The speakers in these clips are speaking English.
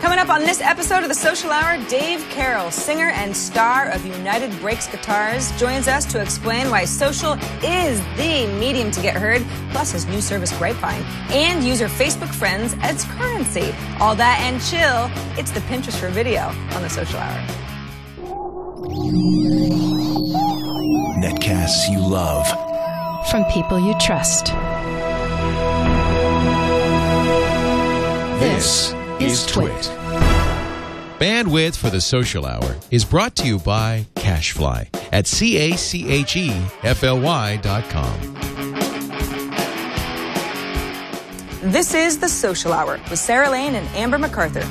Coming up on this episode of the Social Hour, Dave Carroll, singer and star of United Breaks Guitars, joins us to explain why social is the medium to get heard, plus his new service Grapevine, and user Facebook friends as currency. All that and chill, it's the Pinterest for video on the Social Hour. Netcasts you love. From people you trust. This is TWiT. Bandwidth for the Social Hour is brought to you by Cashfly at CACHEFLY.com. This is the Social Hour with Sarah Lane and Amber MacArthur.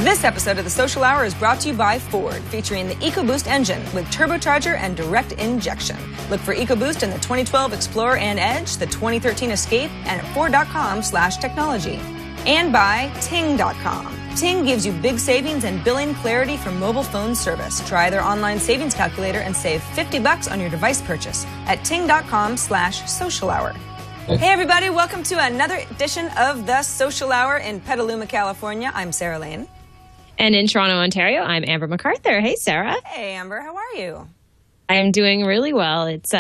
This episode of the Social Hour is brought to you by Ford, featuring the EcoBoost engine with turbocharger and direct injection. Look for EcoBoost in the 2012 Explorer and Edge, the 2013 Escape, and at Ford.com/technology. And by Ting.com. Ting gives you big savings and billing clarity for mobile phone service. Try their online savings calculator and save $50 on your device purchase at Ting.com/social hour. Hey everybody, welcome to another edition of the Social Hour in Petaluma, California. I'm Sarah Lane. And in Toronto, Ontario, I'm Amber MacArthur. Hey, Sarah. Hey, Amber. How are you? I am doing really well. It's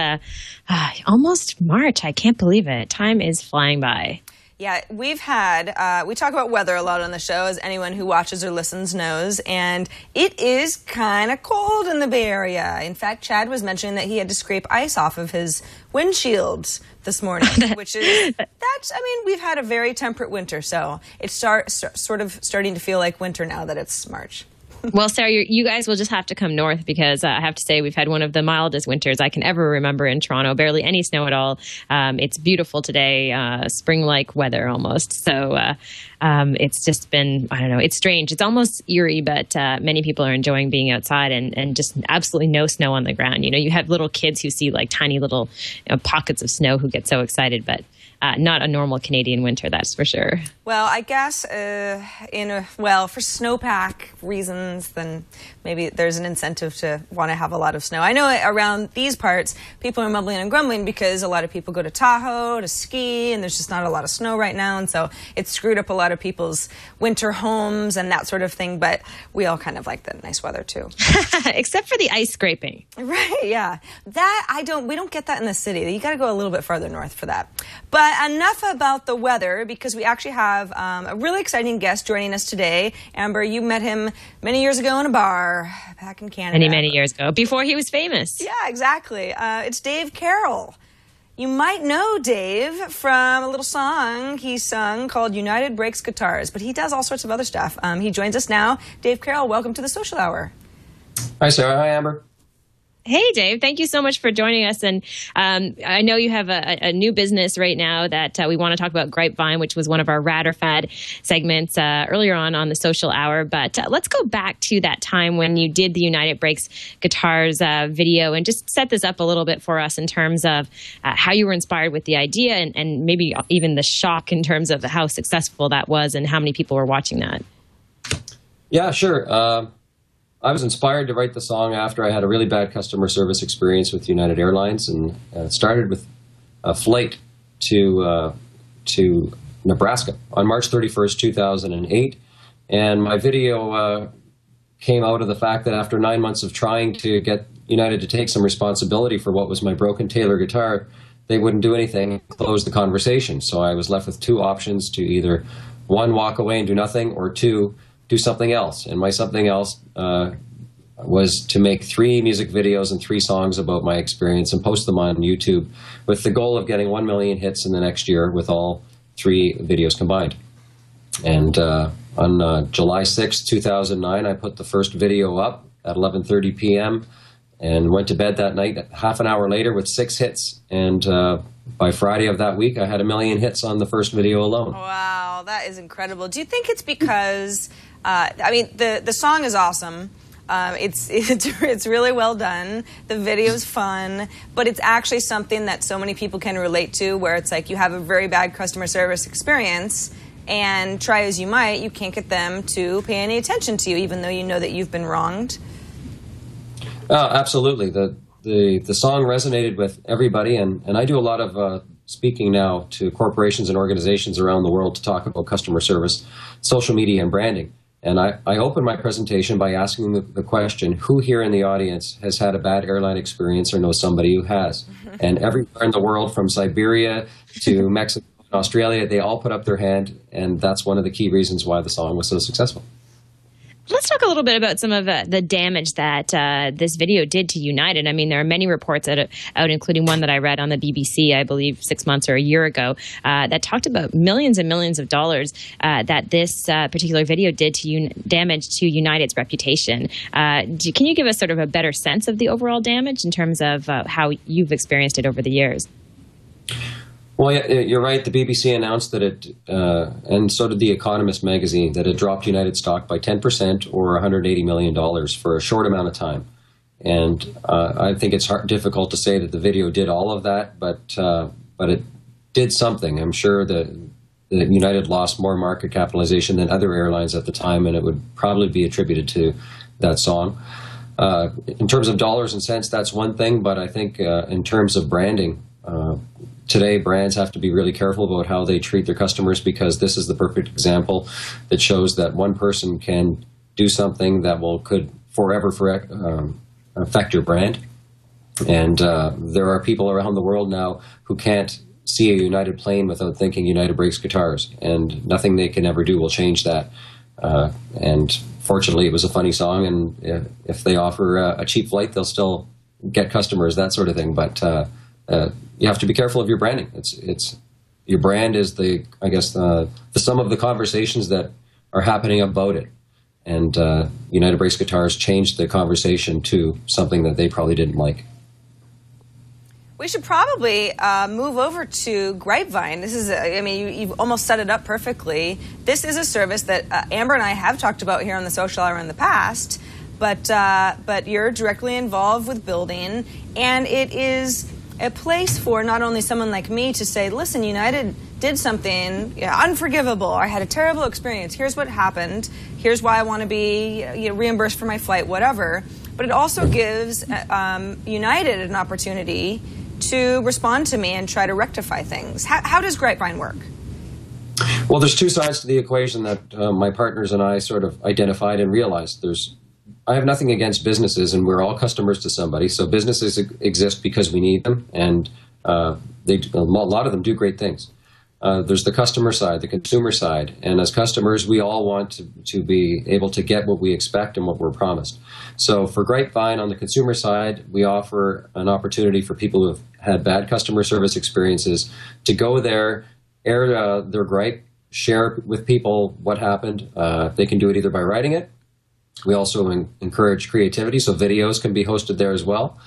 almost March. I can't believe it. Time is flying by. Yeah, we've had, we talk about weather a lot on the show, as anyone who watches or listens knows, and it is kind of cold in the Bay Area. In fact, Chad was mentioning that he had to scrape ice off of his windshields this morning, which is, we've had a very temperate winter, so it's sort of starting to feel like winter now that it's March. Well, Sarah, you guys will just have to come north because I have to say we've had one of the mildest winters I can ever remember in Toronto. Barely any snow at all. It's beautiful today, spring-like weather almost. So it's just been, I don't know, it's strange. It's almost eerie, but many people are enjoying being outside and just absolutely no snow on the ground. You know, you have little kids who see like tiny little pockets of snow who get so excited, but not a normal Canadian winter, that's for sure. Well, I guess for snowpack reasons, then maybe there's an incentive to want to have a lot of snow. I know around these parts, people are mumbling and grumbling because a lot of people go to Tahoe to ski, and there's just not a lot of snow right now, and so it's screwed up a lot of people's winter homes and that sort of thing, but we all kind of like the nice weather, too. Except for the ice scraping. Right, yeah. We don't get that in the city. You got to go a little bit farther north for that. But enough about the weather, because we actually have a really exciting guest joining us today. Amber, you met him many years ago in a bar back in Canada. Many years ago, before he was famous. Yeah, exactly. It's Dave Carroll. You might know Dave from a little song he sung called United Breaks Guitars, but he does all sorts of other stuff. He joins us now. Dave Carroll, welcome to the Social Hour. Hi, Sarah. Hi, Amber. Hey, Dave. Thank you so much for joining us. And I know you have a new business right now that we want to talk about, Grapevine, which was one of our Rad or Fad segments earlier on the Social Hour. But let's go back to that time when you did the United Breaks Guitars video and just set this up a little bit for us in terms of how you were inspired with the idea and maybe even the shock in terms of how successful that was and how many people were watching that. Yeah, sure. I was inspired to write the song after I had a really bad customer service experience with United Airlines, and it started with a flight to Nebraska on March 31st, 2008. And my video came out of the fact that after 9 months of trying to get United to take some responsibility for what was my broken Taylor guitar, they wouldn't do anything and close the conversation. So I was left with two options: to either, one, walk away and do nothing, or two, do something else. And my something else was to make 3 music videos and 3 songs about my experience and post them on YouTube with the goal of getting 1 million hits in the next year with all 3 videos combined. And on July 6, 2009, I put the first video up at 11:30 p.m. and went to bed that night half an hour later with 6 hits. And by Friday of that week, I had 1 million hits on the first video alone. Wow, that is incredible. Do you think it's because, the song is awesome. It's really well done. The video's fun, but it's actually something that so many people can relate to, where it's like you have a very bad customer service experience, and try as you might, you can't get them to pay any attention to you, even though you know that you've been wronged. Absolutely. The the song resonated with everybody, and I do a lot of speaking now to corporations and organizations around the world to talk about customer service, social media, and branding. And I open my presentation by asking the question, who here in the audience has had a bad airline experience or knows somebody who has? And everywhere in the world, from Siberia to Mexico and Australia, they all put up their hand, and that's one of the key reasons why the song was so successful. Let's talk a little bit about some of the damage that this video did to United. I mean, there are many reports out, including one that I read on the BBC, I believe 6 months or a year ago, that talked about millions and millions of dollars that this particular video did to damage to United's reputation. Can you give us sort of a better sense of the overall damage in terms of how you've experienced it over the years? Well, yeah, you're right. The BBC announced that it, and so did The Economist magazine, that it dropped United stock by 10% or $180 million for a short amount of time. And I think it's difficult to say that the video did all of that, but it did something. I'm sure that United lost more market capitalization than other airlines at the time, and it would probably be attributed to that song. In terms of dollars and cents, that's one thing, but I think in terms of branding, today, brands have to be really careful about how they treat their customers, because this is the perfect example that shows that one person can do something that could forever affect your brand. And there are people around the world now who can't see a United plane without thinking United breaks guitars, and nothing they can ever do will change that. And fortunately, it was a funny song, and if they offer a cheap flight, they'll still get customers, that sort of thing. But you have to be careful of your branding. It's your brand is the sum of the conversations that are happening about it. And United Breaks Guitars changed the conversation to something that they probably didn't like. We should probably move over to Grapevine. This is, you've almost set it up perfectly. This is a service that Amber and I have talked about here on the Social Hour in the past, but you're directly involved with building, and it is a place for not only someone like me to say, listen, United did something unforgivable. I had a terrible experience. Here's what happened. Here's why I want to be reimbursed for my flight, whatever. But it also gives United an opportunity to respond to me and try to rectify things. How does Grapevine work? Well, there's two sides to the equation that my partners and I sort of identified and realized. I have nothing against businesses, and we're all customers to somebody. So businesses exist because we need them, and a lot of them do great things. There's the customer side, the consumer side, and as customers, we all want to be able to get what we expect and what we're promised. So for Grapevine, on the consumer side, we offer an opportunity for people who have had bad customer service experiences to go there, air their gripe, share with people what happened. They can do it either by writing it. We also encourage creativity, so videos can be hosted there as well.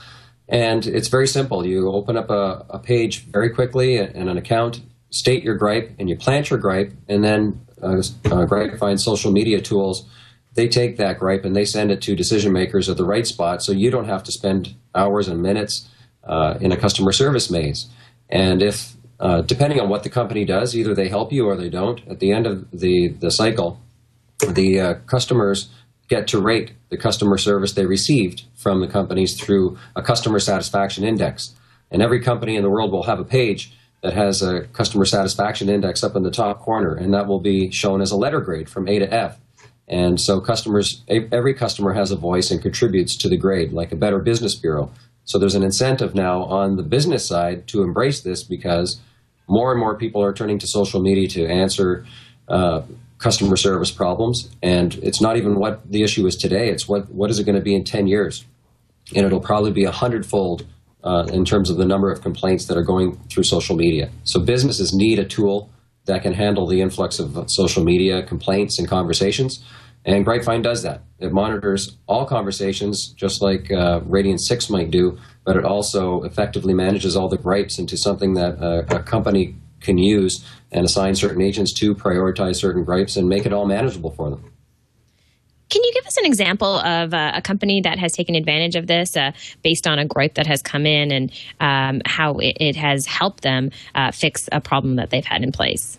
And it's very simple. You open up a page very quickly and an account, state your gripe, and you plant your gripe, and then Grapevine social media tools, they take that gripe and they send it to decision makers at the right spot, so you don't have to spend hours and minutes in a customer service maze. And if, depending on what the company does, either they help you or they don't, at the end of the cycle, the customers get to rate the customer service they received from the companies through a customer satisfaction index. And every company in the world will have a page that has a customer satisfaction index up in the top corner, and that will be shown as a letter grade from A to F. And so every customer has a voice and contributes to the grade, like a Better Business Bureau. So there's an incentive now on the business side to embrace this, because more and more people are turning to social media to answer customer service problems. And it's not even what the issue is today, it's what is it going to be in 10 years? And it'll probably be 100-fold in terms of the number of complaints that are going through social media. So businesses need a tool that can handle the influx of social media complaints and conversations. And Grapevine does that. It monitors all conversations, just like Radiant 6 might do, but it also effectively manages all the gripes into something that a company can use and assign certain agents to prioritize certain gripes and make it all manageable for them. Can you give us an example of a company that has taken advantage of this based on a gripe that has come in, and how it has helped them fix a problem that they've had in place?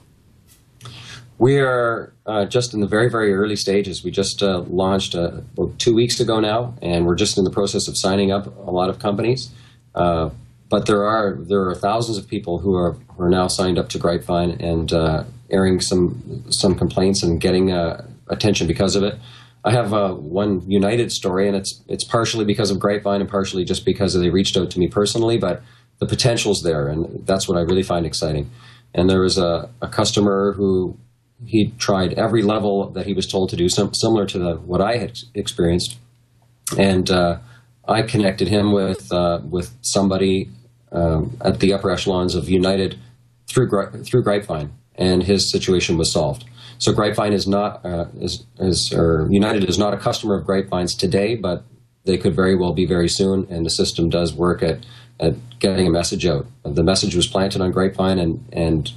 We are just in the very, very early stages. We just launched 2 weeks ago now, and we're just in the process of signing up a lot of companies. But there are thousands of people who are now signed up to Grapevine and airing some complaints and getting attention because of it. I have one United story, and it's partially because of Grapevine and partially just because they reached out to me personally, but the potential's there, and that's what I really find exciting. And there was a customer who he tried every level that he was told to do, similar to what I had experienced, and I connected him with somebody at the upper echelons of United through Grapevine, and his situation was solved. So Grapevine is not United is not a customer of Grapevine's today, but they could very well be very soon, and the system does work at getting a message out. The message was planted on Grapevine, and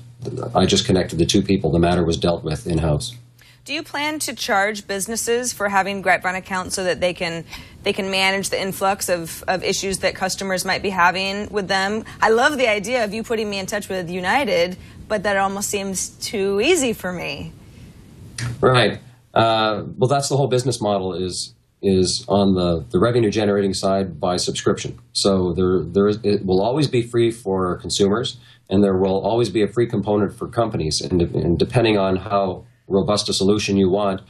I just connected the two people. The matter was dealt with in-house. Do you plan to charge businesses for having Grapevine accounts so that they can manage the influx of issues that customers might be having with them? I love the idea of you putting me in touch with United, but that almost seems too easy for me. Right. Well, that's the whole business model is on the revenue generating side by subscription. So it will always be free for consumers, and there will always be a free component for companies. And depending on how robust a solution you want,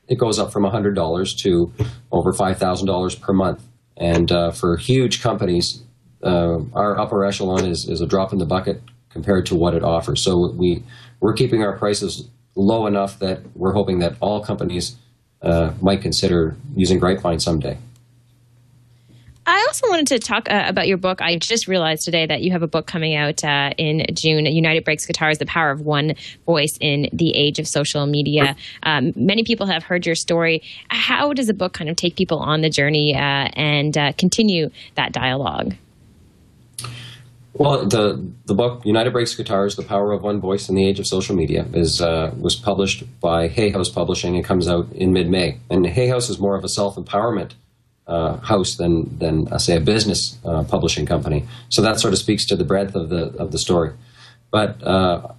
it goes up from $100 to over $5,000 per month. And for huge companies, our upper echelon is a drop in the bucket compared to what it offers. So we're keeping our prices low enough that we're hoping that all companies might consider using Grapevine someday. I also wanted to talk about your book. I just realized today that you have a book coming out in June, United Breaks Guitars, The Power of One Voice in the Age of Social Media. Many people have heard your story. How does the book kind of take people on the journey and continue that dialogue? Well, the book, United Breaks Guitars, The Power of One Voice in the Age of Social Media, was published by Hay House Publishing and comes out in mid-May. And Hay House is more of a self-empowerment house than say, a business publishing company. So that sort of speaks to the breadth of the story. But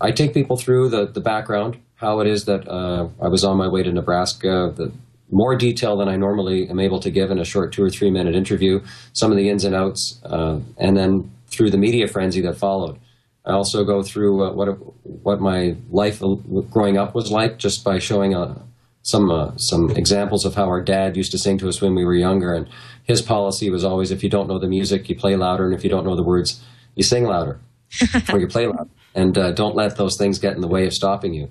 I take people through the background, how it is that I was on my way to Nebraska, the more detail than I normally am able to give in a short 2 or 3 minute interview, some of the ins and outs, and then through the media frenzy that followed. I also go through what my life growing up was like, just by showing some examples of how our dad used to sing to us when we were younger. And his policy was always, if you don't know the music, you play louder, and if you don't know the words, you sing louder, or you play louder. And don't let those things get in the way of stopping you.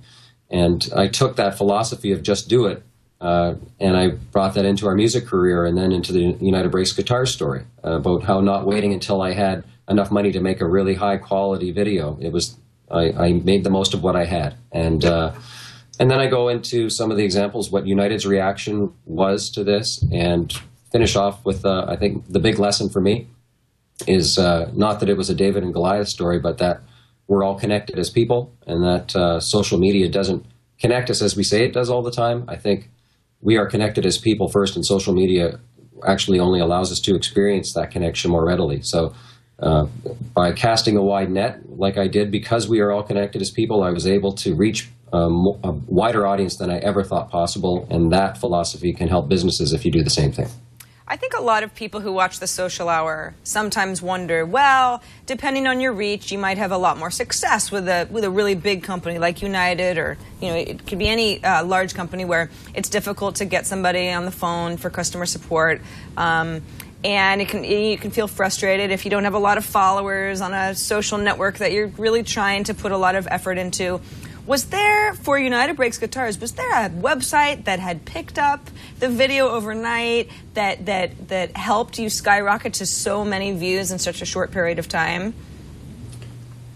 And I took that philosophy of just do it, and I brought that into our music career and then into the United Breaks Guitar story, about how not waiting until I had enough money to make a really high quality video. I made the most of what I had. And then I go into some of the examples, what United's reaction was to this, and finish off with, I think the big lesson for me is not that it was a David and Goliath story, but that we're all connected as people, and that social media doesn't connect us as we say it does all the time. I think we are connected as people first, and social media actually only allows us to experience that connection more readily. So by casting a wide net like I did, because we are all connected as people, I was able to reach a wider audience than I ever thought possible, and that philosophy can help businesses if you do the same thing. I think a lot of people who watch the Social Hour sometimes wonder, well, depending on your reach, you might have a lot more success with a really big company like United, or it could be any large company where it's difficult to get somebody on the phone for customer support. And you can feel frustrated if you don't have a lot of followers on a social network that you're really trying to put a lot of effort into. Was there, for United Breaks Guitars, was there a website that had picked up the video overnight that helped you skyrocket to so many views in such a short period of time?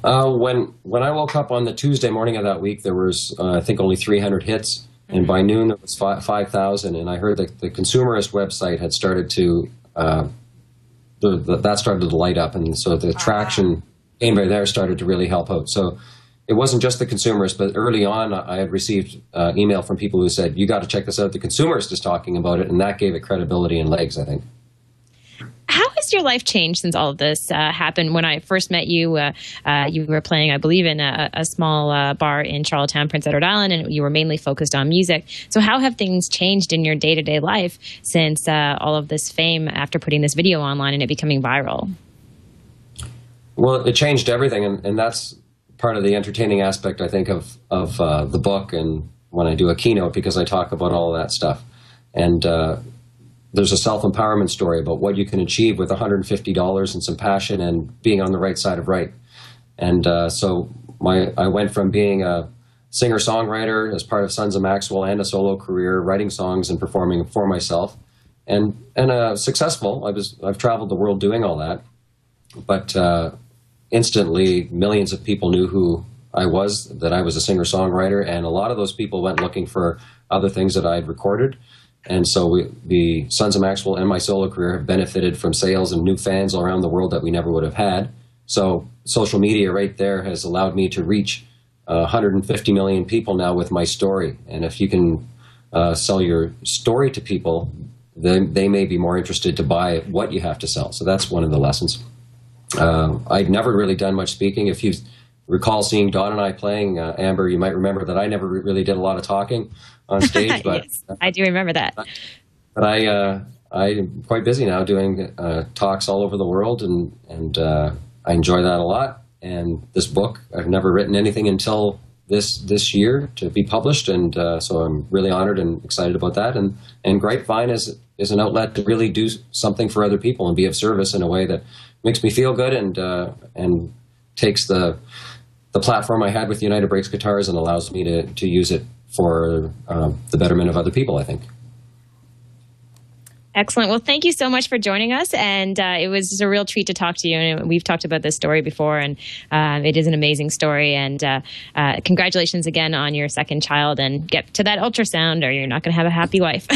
When I woke up on the Tuesday morning of that week, there was, I think, only 300 hits. And by noon, there was 5,000. And I heard that the consumerist website had started to, that started to light up. And so the traction came by there, started to really help out. So it wasn't just the consumerist, but early on, I had received email from people who said, you got to check this out. The consumerist is talking about it. And that gave it credibility and legs, I think. How has has your life changed since all of this happened? When I first met you, you were playing, I believe, in a small bar in Charlottetown, Prince Edward Island, and you were mainly focused on music. So how have things changed in your day-to-day life since all of this fame after putting this video online and it becoming viral? Well, it changed everything, and that's part of the entertaining aspect, I think, of the book and when I do a keynote, because I talk about all of that stuff. And there's a self-empowerment story about what you can achieve with $150 and some passion and being on the right side of right. And so I went from being a singer-songwriter as part of Sons of Maxwell and a solo career, writing songs and performing for myself, and successful. I've traveled the world doing all that, but instantly millions of people knew who I was, that I was a singer-songwriter, and a lot of those people went looking for other things that I'd recorded. And so the Sons of Maxwell and my solo career have benefited from sales and new fans all around the world that we never would have had. So social media right there has allowed me to reach 150 million people now with my story. And if you can sell your story to people, then they may be more interested to buy what you have to sell. So that's one of the lessons. I'd never really done much speaking. If you recall seeing Don and I playing, Amber, you might remember that I never really did a lot of talking on stage. But yes, I do remember that. But I'm quite busy now doing talks all over the world, and I enjoy that a lot. And this book, I've never written anything until this year to be published, and so I'm really honored and excited about that. And Grapevine is an outlet to really do something for other people and be of service in a way that makes me feel good, and takes the platform I had with United Breaks Guitars and allows me to use it for the betterment of other people, I think. Excellent. Well, thank you so much for joining us. And it was just a real treat to talk to you. And we've talked about this story before, and it is an amazing story. And congratulations again on your second child, and get to that ultrasound or you're not going to have a happy life.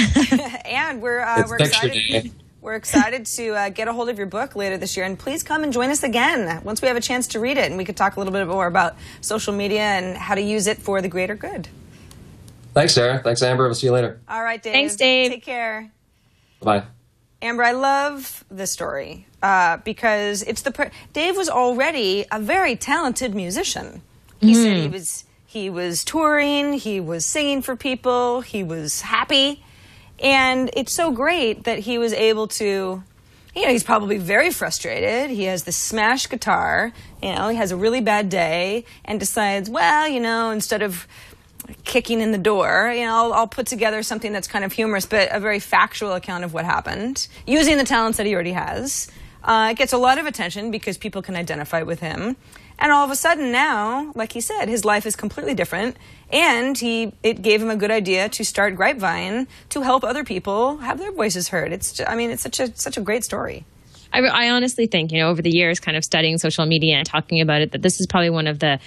And we're excited. We're excited to get a hold of your book later this year. And please come and join us again once we have a chance to read it, and we could talk a little bit more about social media and how to use it for the greater good. Thanks, Sarah. Thanks, Amber. We'll see you later. All right, Dave. Thanks, Dave. Take care. Bye. Amber, I love this story because it's Dave was already a very talented musician. He said he was touring, he was singing for people, he was happy, and it's so great that he was able to. He's probably very frustrated. He has this smashed guitar. He has a really bad day and decides, well, instead of kicking in the door, I'll put together something that's kind of humorous, but a very factual account of what happened, using the talents that he already has. It gets a lot of attention because people can identify with him. And all of a sudden now, like he said, his life is completely different. And it gave him a good idea to start Grapevine to help other people have their voices heard. It's such a great story. I honestly think, over the years kind of studying social media and talking about it, that this is probably one of the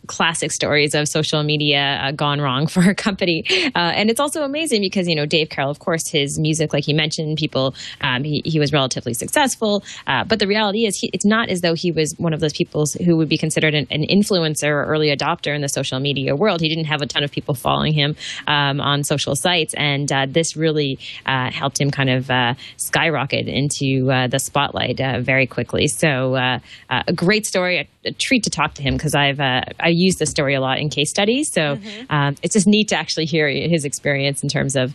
classic stories of social media gone wrong for a company. And it's also amazing because, Dave Carroll, of course, his music, like he mentioned, people, he was relatively successful. But the reality is it's not as though he was one of those people who would be considered an influencer or early adopter in the social media world. He didn't have a ton of people following him on social sites. And this really helped him kind of skyrocket into the spotlight very quickly. So a great story, a treat to talk to him because I use this story a lot in case studies. So it's just neat to actually hear his experience in terms of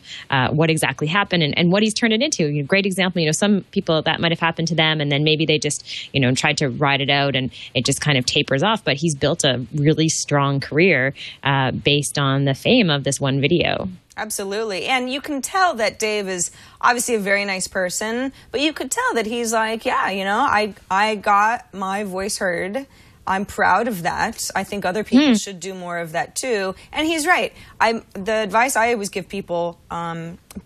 what exactly happened and what he's turned it into. Great example. Some people that might have happened to them and then maybe they just tried to ride it out and it just kind of tapers off. But he's built a really strong career based on the fame of this one video. Absolutely. And you can tell that Dave is obviously a very nice person, but you could tell that he's like, I got my voice heard. I'm proud of that. I think other people should do more of that too. And he's right. The advice I always give people,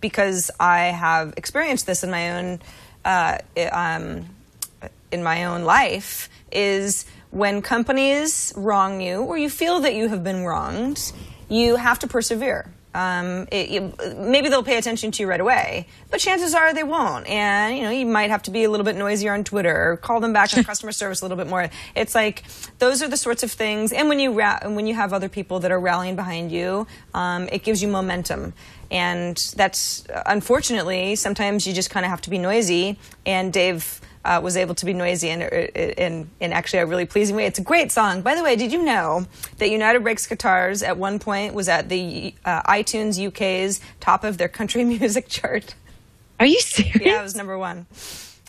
because I have experienced this in my own life, is when companies wrong you or you feel that you have been wronged, you have to persevere. Maybe they'll pay attention to you right away, but chances are they won't. And, you might have to be a little bit noisier on Twitter or call them back on customer service a little bit more. It's like, those are the sorts of things. And when you have other people that are rallying behind you, it gives you momentum. And that's, unfortunately, sometimes you just kind of have to be noisy. And Dave was able to be noisy in actually a really pleasing way. It's a great song. By the way, did you know that United Breaks Guitars at one point was at the iTunes UK's top of their country music chart? Are you serious? Yeah, it was #1.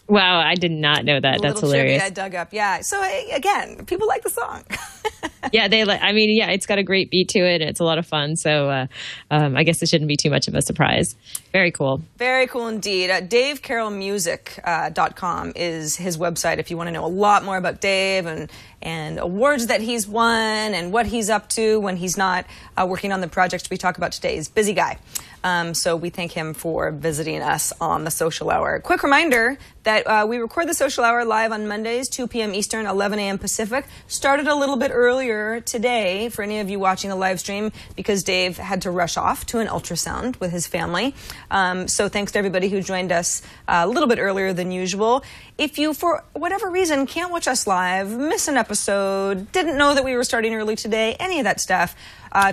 Wow, I did not know that. That's hilarious. I dug up. Yeah. So again, people like the song. Yeah, it's got a great beat to it. It's a lot of fun. So I guess it shouldn't be too much of a surprise. Very cool. Very cool indeed. DaveCarrollMusic.com is his website if you want to know a lot more about Dave and awards that he's won and what he's up to when he's not working on the project we talk about today. He's a busy guy. So we thank him for visiting us on the Social Hour. Quick reminder that we record the Social Hour live on Mondays, 2 p.m. Eastern, 11 a.m. Pacific. Started a little bit earlier today for any of you watching a live stream because Dave had to rush off to an ultrasound with his family. So thanks to everybody who joined us a little bit earlier than usual. If you, for whatever reason, can't watch us live, miss an episode, didn't know that we were starting early today, any of that stuff,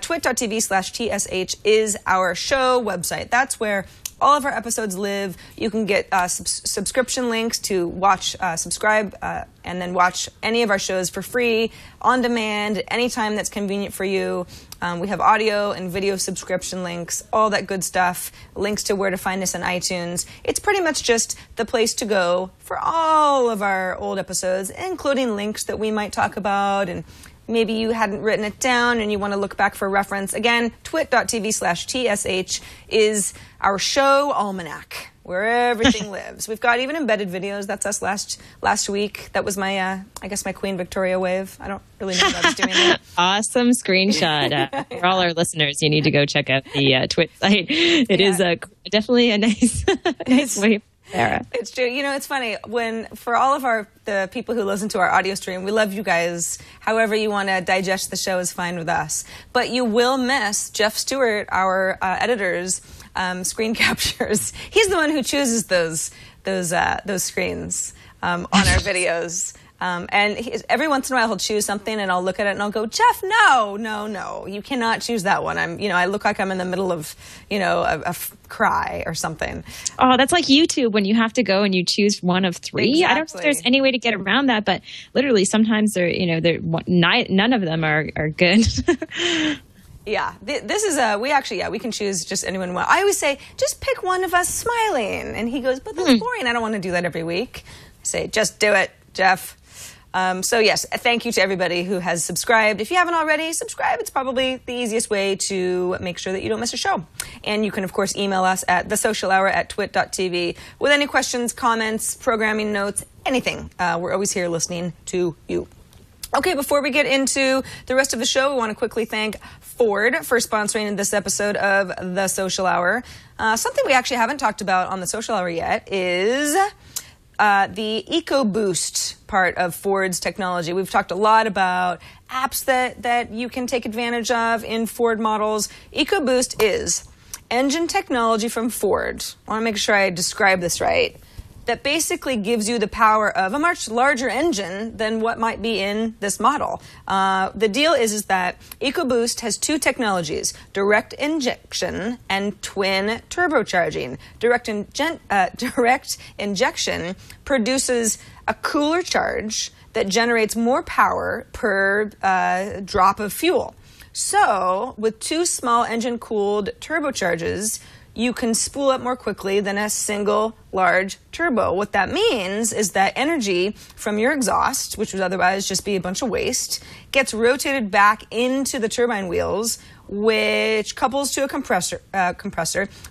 twit.tv/TSH is our show website. That's where all of our episodes live. You can get subscription links to watch, subscribe, and then watch any of our shows for free, on demand, anytime that's convenient for you. We have audio and video subscription links, all that good stuff, links to where to find us on iTunes. It's pretty much just the place to go for all of our old episodes, including links that we might talk about, and maybe you hadn't written it down and you want to look back for reference. Again, twit.tv/TSH is our show almanac, where everything lives. We've got even embedded videos. That's us last week. That was my, I guess, my Queen Victoria wave. I don't really know what I was doing there. Awesome screenshot. For all our listeners, you need to go check out the TWiT site. It is definitely a nice wave. Sarah. It's true. You know, it's funny for all of the people who listen to our audio stream, we love you guys. However you want to digest the show is fine with us. But you will miss Jeff Stewart, our editor's screen captures. He's the one who chooses those screens on our videos. And every once in a while he'll choose something and I'll look at it and I'll go, Jeff, no, you cannot choose that one. I look like I'm in the middle of, a cry or something. Oh, that's like YouTube when you have to go and you choose one of three. Exactly. I don't know if there's any way to get around that, but literally sometimes none of them are good. Yeah, this is we can choose just anyone we want. I always say, just pick one of us smiling. And he goes, but that's boring. I don't want to do that every week. I say, just do it, Jeff. So yes, thank you to everybody who has subscribed. If you haven't already, subscribe. It's probably the easiest way to make sure that you don't miss a show. And you can, of course, email us at thesocialhour@twit.tv with any questions, comments, programming notes, anything. We're always here listening to you. Okay, before we get into the rest of the show, we want to quickly thank Ford for sponsoring this episode of The Social Hour. Something we actually haven't talked about on The Social Hour yet is the EcoBoost part of Ford's technology. We've talked a lot about apps that you can take advantage of in Ford models. EcoBoost is engine technology from Ford. I want to make sure I describe this right. That basically gives you the power of a much larger engine than what might be in this model. The deal is that EcoBoost has two technologies, direct injection and twin turbocharging. Direct injection produces a cooler charge that generates more power per drop of fuel. So, with two small engine-cooled turbocharges, you can spool up more quickly than a single large turbo. What that means is that energy from your exhaust, which would otherwise just be a bunch of waste, gets rotated back into the turbine wheels, which couples to a compressor,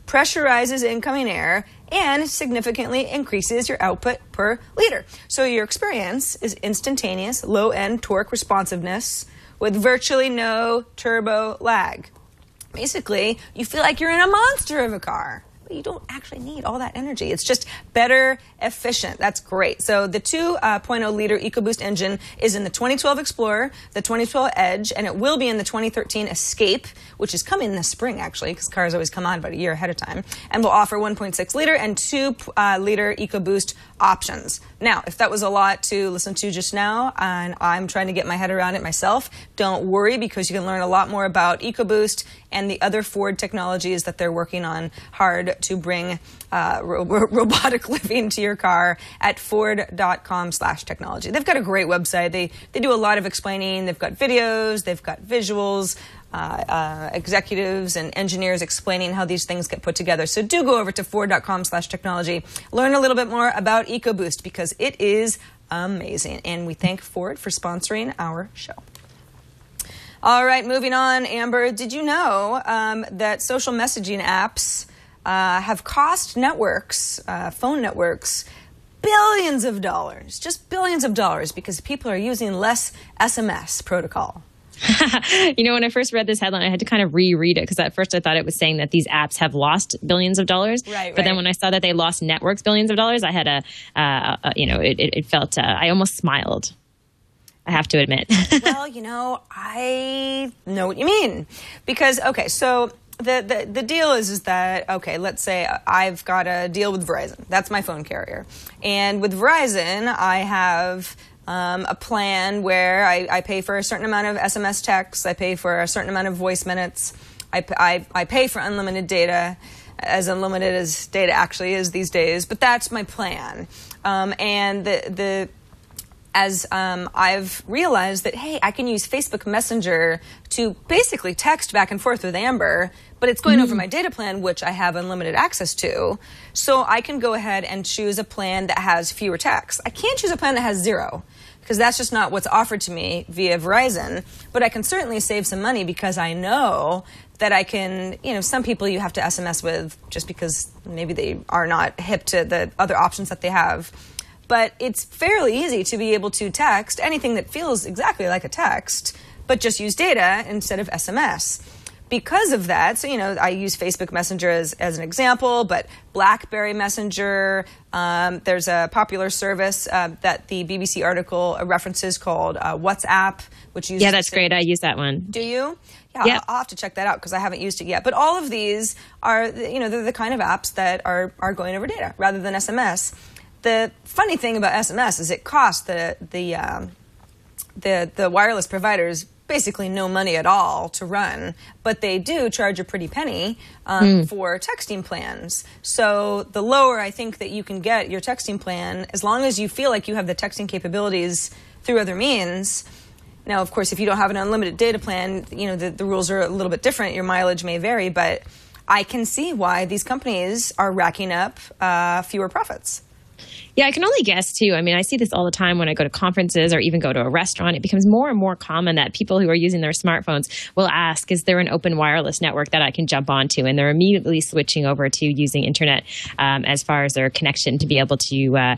pressurizes incoming air, and significantly increases your output per liter. So your experience is instantaneous, low-end torque responsiveness with virtually no turbo lag. Basically, you feel like you're in a monster of a car, but you don't actually need all that energy. It's just better, efficient. That's great. So the 2.0-liter EcoBoost engine is in the 2012 Explorer, the 2012 Edge, and it will be in the 2013 Escape, which is coming this spring, actually, because cars always come on about a year ahead of time, and will offer 1.6-liter and 2-liter EcoBoost options. Now, if that was a lot to listen to just now, and I'm trying to get my head around it myself, don't worry, because you can learn a lot more about EcoBoost and the other Ford technologies that they're working on hard to bring robotic living to your car at Ford.com/technology. They've got a great website. They do a lot of explaining. They've got videos. They've got visuals. Executives and engineers explaining how these things get put together. So do go over to Ford.com/technology. Learn a little bit more about EcoBoost because it is amazing. And we thank Ford for sponsoring our show. All right, moving on. Amber, did you know that social messaging apps have cost networks, phone networks, billions of dollars, just billions of dollars, because people are using less SMS protocol? When I first read this headline, I had to kind of reread it because at first I thought it was saying that these apps have lost billions of dollars. Right. But then when I saw that they lost networks billions of dollars, I had it felt, I almost smiled. I have to admit. Well, I know what you mean. Because, okay, so the deal is that, okay, let's say I've got a deal with Verizon. That's my phone carrier. And with Verizon, I have a plan where I pay for a certain amount of SMS texts. I pay for a certain amount of voice minutes. I pay for unlimited data, as unlimited as data actually is these days. But that's my plan. As I've realized that, hey, I can use Facebook Messenger to basically text back and forth with Amber, but it's going over my data plan, which I have unlimited access to. So I can go ahead and choose a plan that has fewer texts. I can't choose a plan that has 0, because that's just not what's offered to me via Verizon. But I can certainly save some money because I know that I can, some people you have to SMS with just because maybe they are not hip to the other options that they have. But it's fairly easy to be able to text anything that feels exactly like a text, but just use data instead of SMS. Because of that, so, I use Facebook Messenger as an example, but BlackBerry Messenger, there's a popular service that the BBC article references called WhatsApp, which uses... Yeah, that's great. I use that one. Do you? Yeah. Yep. I'll have to check that out because I haven't used it yet. But all of these are, they're the kind of apps that are going over data rather than SMS. The funny thing about SMS is it costs the wireless providers basically no money at all to run, but they do charge a pretty penny for texting plans. So the lower I think that you can get your texting plan, as long as you feel like you have the texting capabilities through other means. Now, of course, if you don't have an unlimited data plan, the rules are a little bit different. Your mileage may vary, but I can see why these companies are racking up fewer profits. Yeah, I can only guess, too. I mean, I see this all the time when I go to conferences or even go to a restaurant. It becomes more and more common that people who are using their smartphones will ask, is there an open wireless network that I can jump onto? And they're immediately switching over to using internet as far as their connection to be able to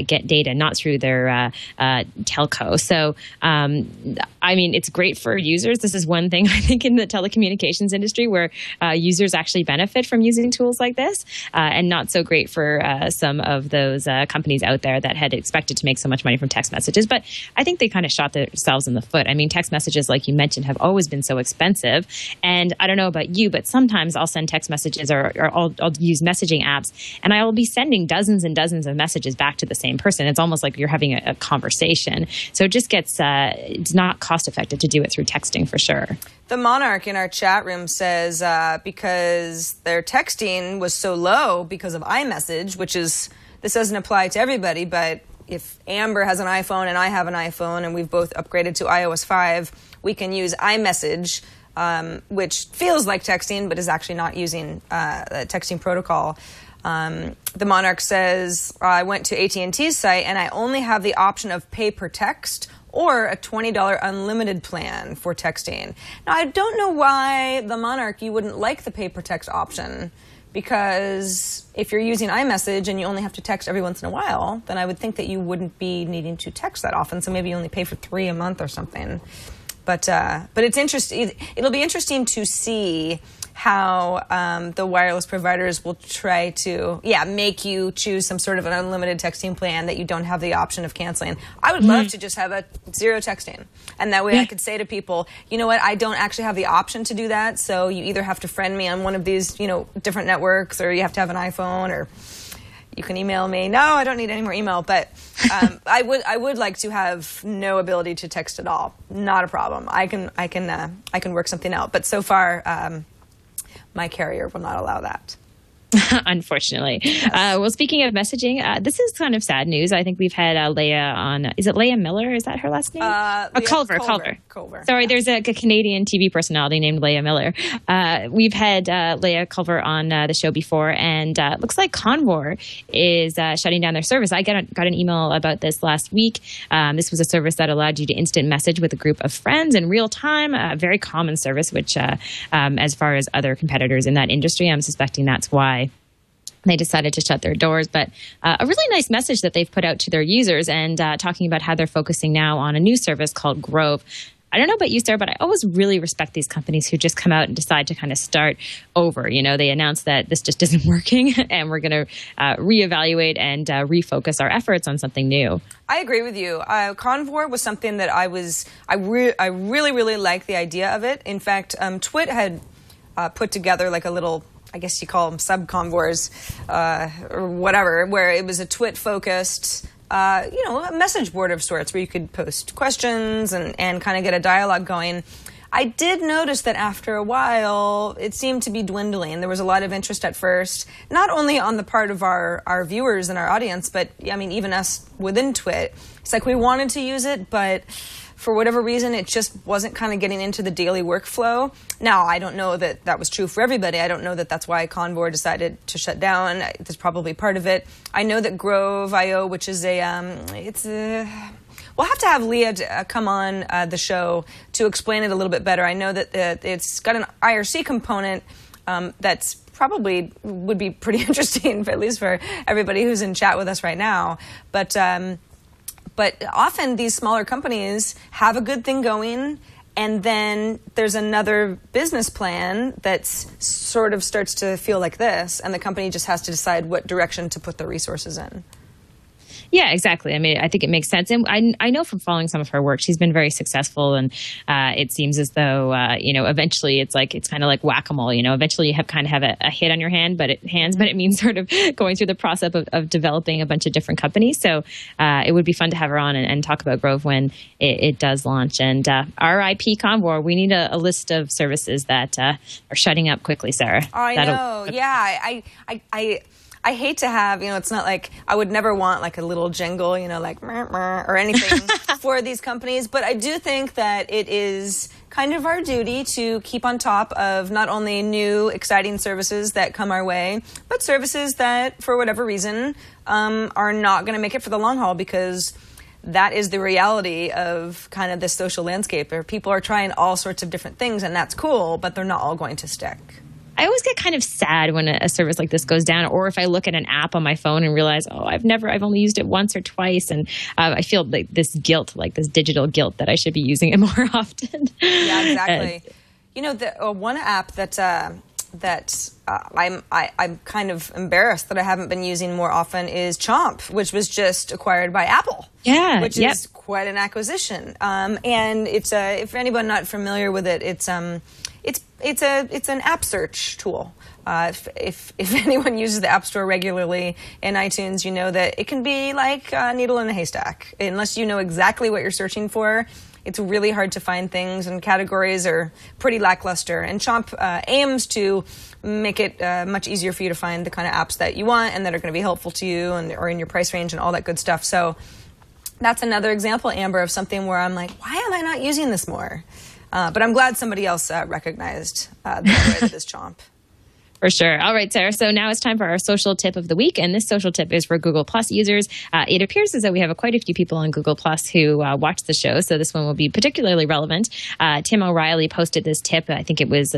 get data, not through their telco. So, I mean, it's great for users. This is one thing I think in the telecommunications industry where users actually benefit from using tools like this, and not so great for some of those companies out there that had expected to make so much money from text messages. But I think they kind of shot themselves in the foot. I mean, text messages, like you mentioned, have always been so expensive. And I don't know about you, but sometimes I'll send text messages or I'll use messaging apps, and I will be sending dozens and dozens of messages back to the same person. It's almost like you're having a conversation. So it just gets, it's not cost effective to do it through texting for sure. The Monarch in our chat room says because their texting was so low because of iMessage, which is... This doesn't apply to everybody, but if Amber has an iPhone and I have an iPhone and we've both upgraded to iOS 5, we can use iMessage, which feels like texting but is actually not using the texting protocol. The Monarch says, I went to AT&T's site and I only have the option of pay per text or a $20 unlimited plan for texting. Now, I don't know why, the Monarch, you wouldn't like the pay per text option. Because if you're using iMessage and you only have to text every once in a while, then I would think that you wouldn't be needing to text that often. So maybe you only pay for $3 a month or something. But it's interesting. It'll be interesting to see how the wireless providers will try to, make you choose some sort of an unlimited texting plan that you don't have the option of canceling. I would love to just have a 0 texting. And that way I could say to people, you know what, I don't actually have the option to do that. So you either have to friend me on one of these, different networks, or you have to have an iPhone, or you can email me. No, I don't need any more email. But I would like to have no ability to text at all. Not a problem. I can work something out. But so far, my carrier will not allow that. Unfortunately. Well, speaking of messaging, this is kind of sad news. I think we've had Leah on. Is it Leah Miller? Is that her last name? Culver. Sorry, there's a Canadian TV personality named Leah Miller. We've had Leah Culver on the show before, and it looks like Convor is shutting down their service. I got an email about this last week. This was a service that allowed you to instant message with a group of friends in real time, a very common service, which as far as other competitors in that industry, I'm suspecting that's why they decided to shut their doors. But a really nice message that they've put out to their users, and talking about how they're focusing now on a new service called Grove. I don't know about you, Sarah, but I always really respect these companies who just come out and decide to kind of start over. You know, they announce that this just isn't working and we're going to reevaluate and refocus our efforts on something new. I agree with you. Convor was something that I really, really liked the idea of it. In fact, TWiT had put together like a little, I guess you call them sub-convors or whatever, where it was a TWiT-focused, a message board of sorts where you could post questions and kind of get a dialogue going. I did notice that after a while, it seemed to be dwindling. There was a lot of interest at first, not only on the part of our viewers and our audience, but, I mean, even us within TWiT. It's like we wanted to use it, but for whatever reason, it just wasn't kind of getting into the daily workflow. Now, I don't know that that was true for everybody. I don't know that that's why Convor decided to shut down. That's probably part of it. I know that Grove.io, which is we'll have to have Leah come on the show to explain it a little bit better. I know that it's got an IRC component that's probably would be pretty interesting, at least for everybody who's in chat with us right now. But often these smaller companies have a good thing going, and then there's another business plan that sort of starts to feel like this, and the company just has to decide what direction to put the resources in. Yeah, exactly. I mean, I think it makes sense. And I know from following some of her work, she's been very successful. And it seems as though, eventually it's kind of like whack-a-mole. Eventually you have a hit on your hand, but it means sort of going through the process of developing a bunch of different companies. So it would be fun to have her on and talk about Grove when it does launch. And RIP Convor, we need a list of services that are shutting up quickly, Sarah. Oh, I know. Yeah, I hate to have, it's not like I would never want like a little jingle, like meh, meh, or anything for these companies. But I do think that it is kind of our duty to keep on top of not only new, exciting services that come our way, but services that, for whatever reason, are not going to make it for the long haul, because that is the reality of kind of this social landscape where people are trying all sorts of different things, and that's cool, but they're not all going to stick. I always get kind of sad when a service like this goes down, or if I look at an app on my phone and realize, I've only used it once or twice, and I feel like this guilt, like this digital guilt that I should be using it more often. Yeah, exactly. The one app that I'm kind of embarrassed that I haven't been using more often is Chomp, which was just acquired by Apple. Yeah, which is quite an acquisition. And it's if anyone not familiar with it, it's an app search tool. If anyone uses the App Store regularly in iTunes, you know that it can be like a needle in a haystack. Unless you know exactly what you're searching for, it's really hard to find things, and categories are pretty lackluster. And Chomp aims to make it much easier for you to find the kind of apps that you want and that are going to be helpful to you and or in your price range and all that good stuff. So that's another example, Amber, of something where I'm like, why am I not using this more? But I'm glad somebody else recognized the value of this Chomp. For sure. All right, Sarah. So now it's time for our social tip of the week. And this social tip is for Google Plus users. It appears as though we have quite a few people on Google Plus who watch the show. So this one will be particularly relevant. Tim O'Reilly posted this tip. I think it was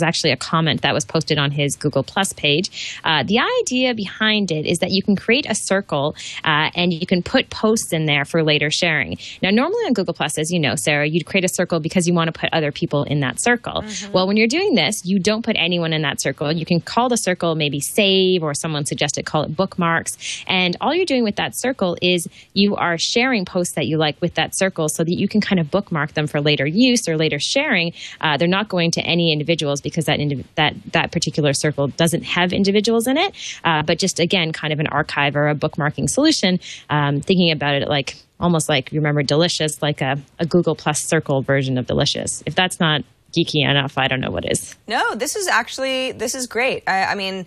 actually a comment that was posted on his Google Plus page. The idea behind it is that you can create a circle and you can put posts in there for later sharing. Now, normally on Google Plus, as you know, Sarah, you'd create a circle because you want to put other people in that circle. Mm-hmm. Well, when you're doing this, you don't put anyone in that circle. You can call the circle maybe save, or someone suggested call it bookmarks. And all you're doing with that circle is you are sharing posts that you like with that circle so that you can kind of bookmark them for later use or later sharing. They're not going to any individuals because that particular circle doesn't have individuals in it. But just, again, kind of an archive or a bookmarking solution, thinking about it like almost like, you remember Delicious, like a Google Plus circle version of Delicious. If that's not geeky enough, I don't know what is. No, this is great. I mean,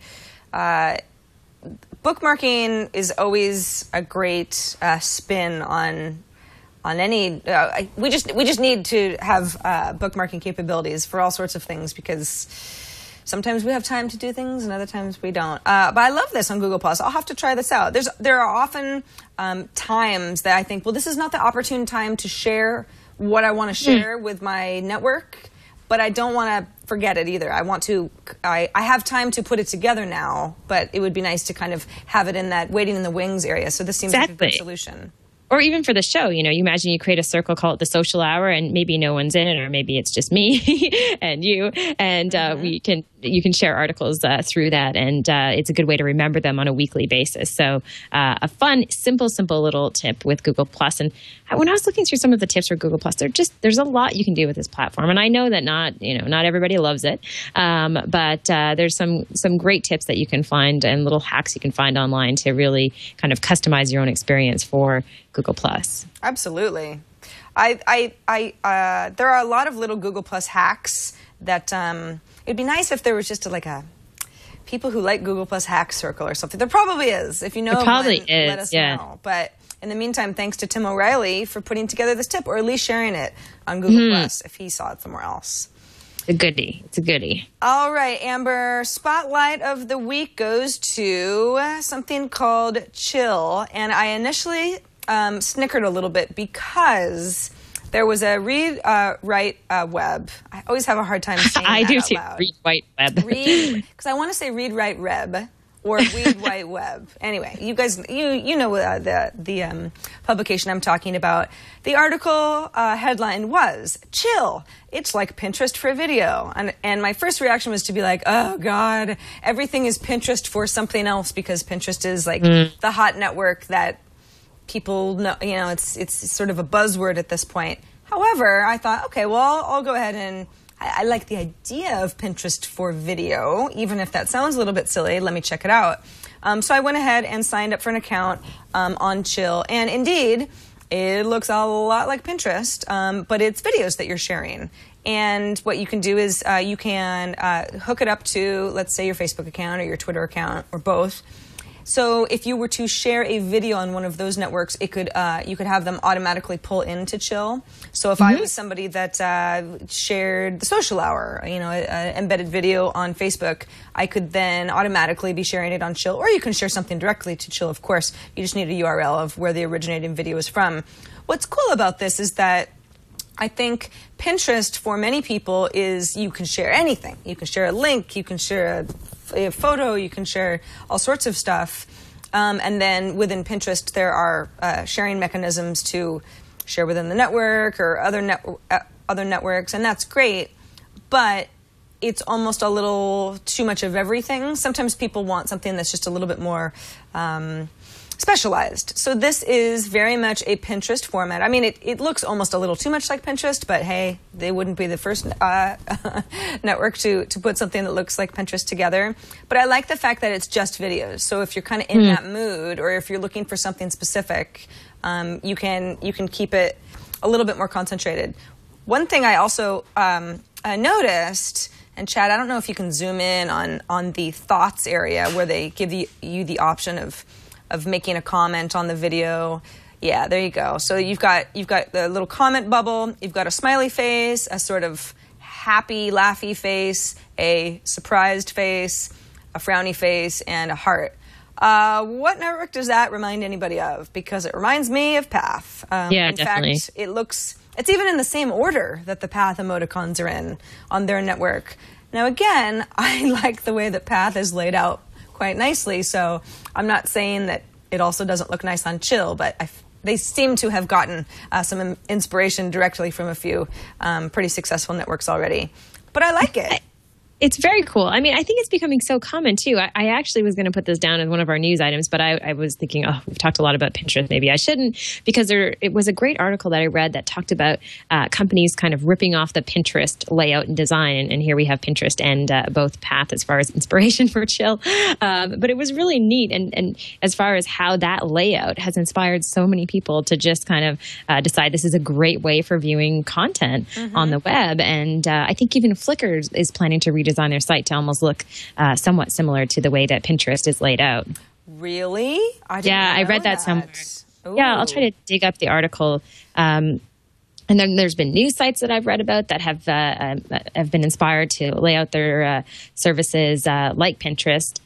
bookmarking is always a great spin on any. We just need to have bookmarking capabilities for all sorts of things, because sometimes we have time to do things and other times we don't. But I love this on Google+. I'll have to try this out. There are often times that I think, well, this is not the opportune time to share what I want to share with my network, but I don't want to forget it either. I have time to put it together now, but it would be nice to kind of have it in that waiting in the wings area. So this seems like a good solution. Or even for the show, you imagine you create a circle, call it the social hour, and maybe no one's in it, or maybe it's just me and you, and you can share articles through that, and it's a good way to remember them on a weekly basis. So a fun, simple little tip with Google+. And when I was looking through some of the tips for Google+, there's a lot you can do with this platform. And I know that not everybody loves it, but there's some great tips that you can find and little hacks you can find online to really kind of customize your own experience for Google+. Absolutely. There are a lot of little Google+ hacks that it'd be nice if there was just a people who like Google+ hack circle or something. There probably is. If you know, let us know. But in the meantime, thanks to Tim O'Reilly for putting together this tip, or at least sharing it on Google+ if he saw it somewhere else. It's a goodie. All right, Amber, spotlight of the week goes to something called Chill. And I initially snickered a little bit because there was a read, write, web. I always have a hard time saying that I do out too. loud. Read, write, web. Because I want to say read, write, reb, or read, write, web. Anyway, you guys, you know the publication I'm talking about. The article headline was "Chill. It's like Pinterest for video," and my first reaction was to be like, "Oh God, everything is Pinterest for something else," because Pinterest is like the hot network that people know, it's sort of a buzzword at this point. However, I thought, okay, well, I'll go ahead and I like the idea of Pinterest for video, even if that sounds a little bit silly. Let me check it out. So I went ahead and signed up for an account on Chill, and indeed, it looks a lot like Pinterest, but it's videos that you're sharing. And what you can do is you can hook it up to, let's say, your Facebook account or your Twitter account, or both. So if you were to share a video on one of those networks, it could you could have them automatically pull into Chill. So if I was somebody that shared the social hour, an embedded video on Facebook, I could then automatically be sharing it on Chill. Or you can share something directly to Chill, of course. You just need a URL of where the originating video is from. What's cool about this is that I think Pinterest, for many people, is you can share anything. You can share a link, you can share a photo, you can share all sorts of stuff. And then within Pinterest, there are sharing mechanisms to share within the network or other networks, and that's great. But it's almost a little too much of everything. Sometimes people want something that's just a little bit more specialized. So this is very much a Pinterest format. I mean, it looks almost a little too much like Pinterest, but hey, they wouldn't be the first network to put something that looks like Pinterest together. But I like the fact that it's just videos. So if you're kind of in that mood, or if you're looking for something specific, you can keep it a little bit more concentrated. One thing I also noticed, and Chad, I don't know if you can zoom in on the thoughts area where they give you the option of making a comment on the video. Yeah, there you go. So you've got the little comment bubble, you've got a smiley face, a sort of happy, laughy face, a surprised face, a frowny face, and a heart. What network does that remind anybody of? Because it reminds me of Path. In definitely. Fact, it's even in the same order that the Path emoticons are in on their network. Now again, I like the way that Path is laid out quite nicely, so I'm not saying that it also doesn't look nice on Chill, but they seem to have gotten some inspiration directly from a few pretty successful networks already. But I like it. It's very cool. I mean, I think it's becoming so common, too. I actually was going to put this down as one of our news items, but I was thinking, we've talked a lot about Pinterest. Maybe I shouldn't, because it was a great article that I read that talked about companies kind of ripping off the Pinterest layout and design. And here we have Pinterest and both Path as far as inspiration for Chill. But it was really neat. And as far as how that layout has inspired so many people to just kind of decide this is a great way for viewing content on the web. And I think even Flickr is planning to redesign redesign their site to almost look somewhat similar to the way that Pinterest is laid out. Really? I read that somewhere. Ooh. Yeah, I'll try to dig up the article. And then there's been news sites that I've read about that have been inspired to lay out their services like Pinterest.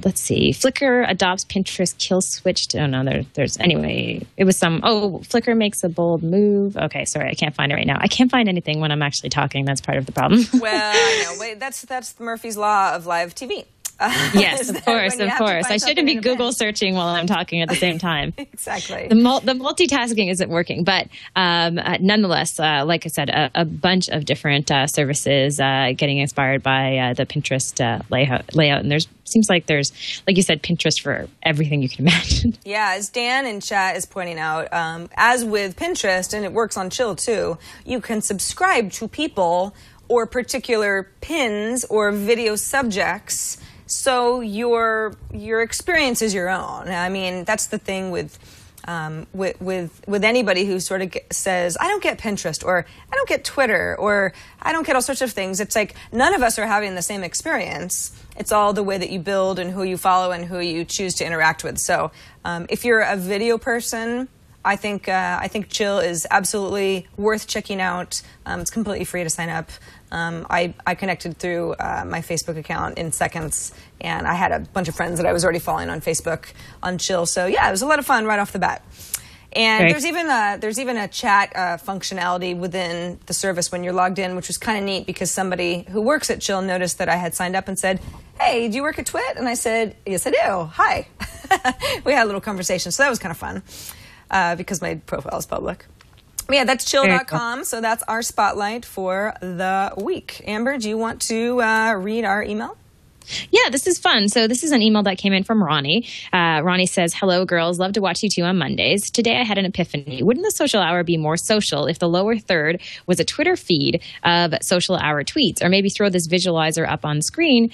Let's see. Flickr adopts Pinterest kill switch. Oh, no, there's anyway. It was Flickr makes a bold move. Okay, sorry, I can't find it right now. I can't find anything when I'm actually talking. That's part of the problem. Well, no, wait, that's Murphy's Law of live TV. Yes, of course. I shouldn't be Google searching while I'm talking at the same time. Exactly. The multitasking isn't working. But nonetheless, like I said, a bunch of different services getting inspired by the Pinterest layout. And seems like there's, like you said, Pinterest for everything you can imagine. Yeah, as Dan in chat is pointing out, as with Pinterest, and it works on Chill too, you can subscribe to people or particular pins or video subjects. So your experience is your own. I mean, that's the thing with anybody who sort of says, I don't get Pinterest, or I don't get Twitter, or I don't get all sorts of things. It's like none of us are having the same experience. It's all the way that you build and who you follow and who you choose to interact with. So if you're a video person, I think Chill is absolutely worth checking out. It's completely free to sign up. I connected through my Facebook account in seconds, and I had a bunch of friends that I was already following on Facebook on Chill. So yeah, it was a lot of fun right off the bat. And Great. there's even a chat functionality within the service when you're logged in, which was kind of neat because somebody who works at Chill noticed that I had signed up and said, "Hey, do you work at TWiT?" And I said, "Yes, I do. Hi." We had a little conversation, so that was kind of fun because my profile is public. Yeah, that's chill.com. So that's our spotlight for the week. Amber, do you want to read our email? Yeah, this is fun. So this is an email that came in from Ronnie. Ronnie says, hello, girls. Love to watch you two on Mondays. Today I had an epiphany. Wouldn't the social hour be more social if the lower third was a Twitter feed of social hour tweets? Or maybe throw this visualizer up on screen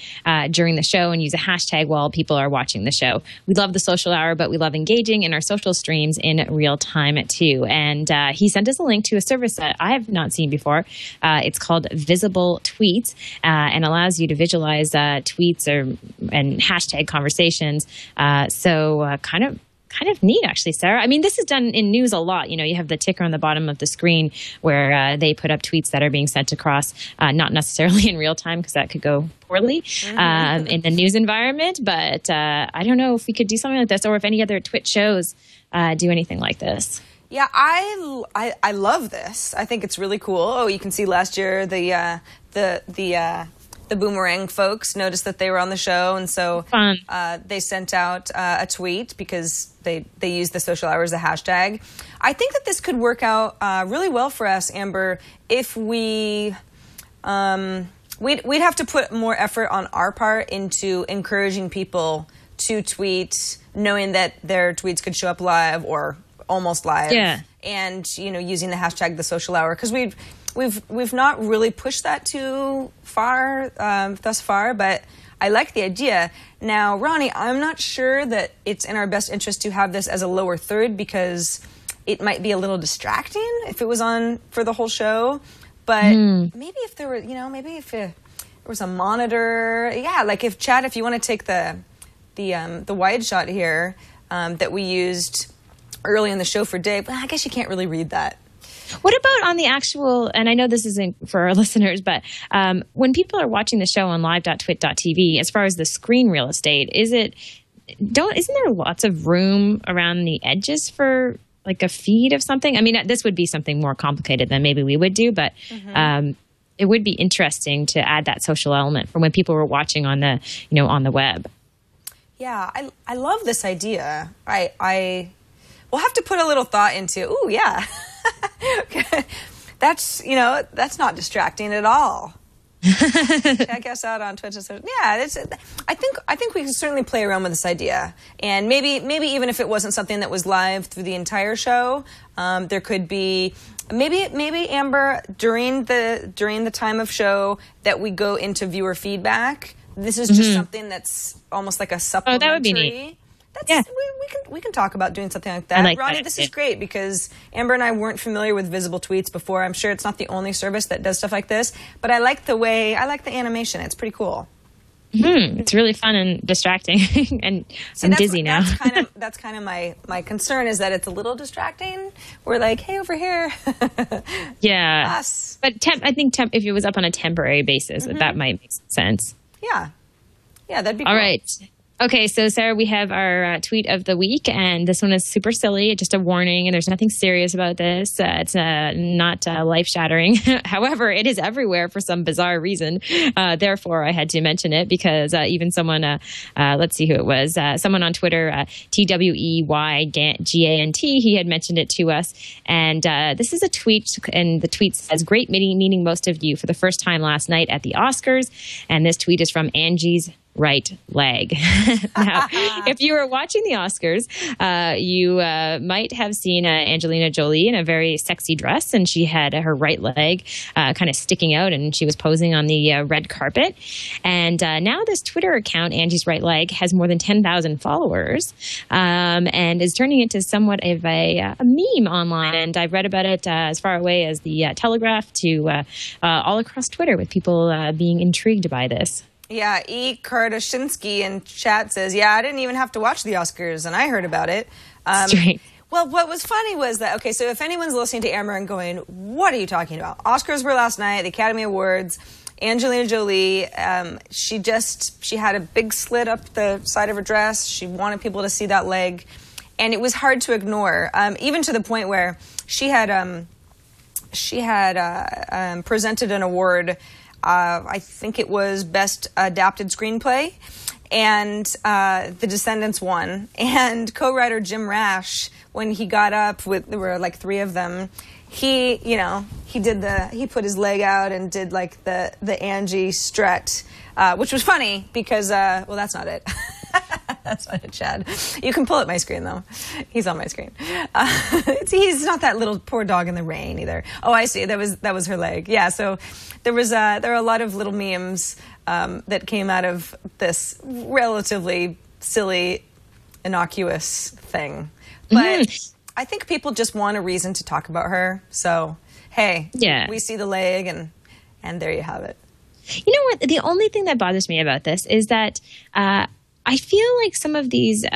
during the show and use a hashtag while people are watching the show. We love the social hour, but we love engaging in our social streams in real time too. And he sent us a link to a service that I have not seen before. It's called Visible Tweets and allows you to visualize tweets and hashtag conversations. So kind of neat, actually, Sarah. I mean, this is done in news a lot. You know, you have the ticker on the bottom of the screen where they put up tweets that are being sent across, not necessarily in real time because that could go poorly in the news environment. But I don't know if we could do something like this or if any other TWiT shows do anything like this. Yeah, I love this. I think it's really cool. Oh, you can see last year the Boomerang folks noticed that they were on the show, and so they sent out a tweet because they used the social hour as a hashtag. I think that this could work out really well for us, Amber, if we'd have to put more effort on our part into encouraging people to tweet, knowing that their tweets could show up live or almost live, and using the hashtag the social hour, because we've not really pushed that too far thus far, but I like the idea. Now, Ronnie, I'm not sure that it's in our best interest to have this as a lower third because it might be a little distracting if it was on for the whole show. But maybe if there were, maybe if there was a monitor, like if Chad, if you want to take the wide shot here that we used early in the show for Dave, I guess you can't really read that. What about on the actual, and I know this isn't for our listeners, but when people are watching the show on live.twit.tv, as far as the screen real estate, isn't there lots of room around the edges for like a feed of something? I mean, this would be something more complicated than maybe we would do, but it would be interesting to add that social element for when people were watching on the, on the web. Yeah, I love this idea. We'll have to put a little thought into, ooh, yeah. Okay. That's not distracting at all. Check us out on Twitch. Yeah, I think we can certainly play around with this idea, and maybe even if it wasn't something that was live through the entire show, there could be maybe Amber during the time of show that we go into viewer feedback. This is just something that's almost like a supplementary. Oh, that would be neat. We can talk about doing something like that. Like Ronnie, that. this is great because Amber and I weren't familiar with Visible Tweets before. I'm sure it's not the only service that does stuff like this, but I like the animation. It's pretty cool. It's really fun and distracting, and I'm dizzy now. That's kind of my concern is that it's a little distracting. We're like, hey, over here. Yeah, Us. but I think if it was up on a temporary basis, that might make sense. Yeah, that'd be cool. All right. Okay, so Sarah, we have our tweet of the week, and this one is super silly. Just a warning, and there's nothing serious about this. It's not life-shattering. However, it is everywhere for some bizarre reason. Therefore, I had to mention it because even someone, let's see who it was, someone on Twitter, TWeYGANT, he had mentioned it to us. And this is a tweet, and the tweet says, "Great meeting most of you for the first time last night at the Oscars." And this tweet is from Angie's right leg. Now, if you were watching the Oscars, you might have seen Angelina Jolie in a very sexy dress, and she had her right leg kind of sticking out, and she was posing on the red carpet. And now this Twitter account, Angie's Right Leg, has more than 10,000 followers and is turning into somewhat of a meme online. And I've read about it as far away as the Telegraph to all across Twitter with people being intrigued by this. Yeah, E. Kardashinsky in chat says, I didn't even have to watch the Oscars, and I heard about it. Straight. Well, what was funny was that, okay, so if anyone's listening to Amber and going, what are you talking about? Oscars were last night, the Academy Awards. Angelina Jolie, she had a big slit up the side of her dress. She wanted people to see that leg. And it was hard to ignore, even to the point where she had presented an award. I think it was Best Adapted Screenplay, and The Descendants won. And co-writer Jim Rash, when he got up, there were like three of them, he put his leg out and did like the Angie strut, which was funny because, that's not it. That's not it, Chad. You can pull up my screen, though. He's on my screen. He's not that little poor dog in the rain, either. Oh, I see. That was her leg. Yeah, so there are a lot of little memes that came out of this relatively silly, innocuous thing. But I think people just want a reason to talk about her. So, hey, we see the leg, and there you have it. You know what? The only thing that bothers me about this is that I feel like some of these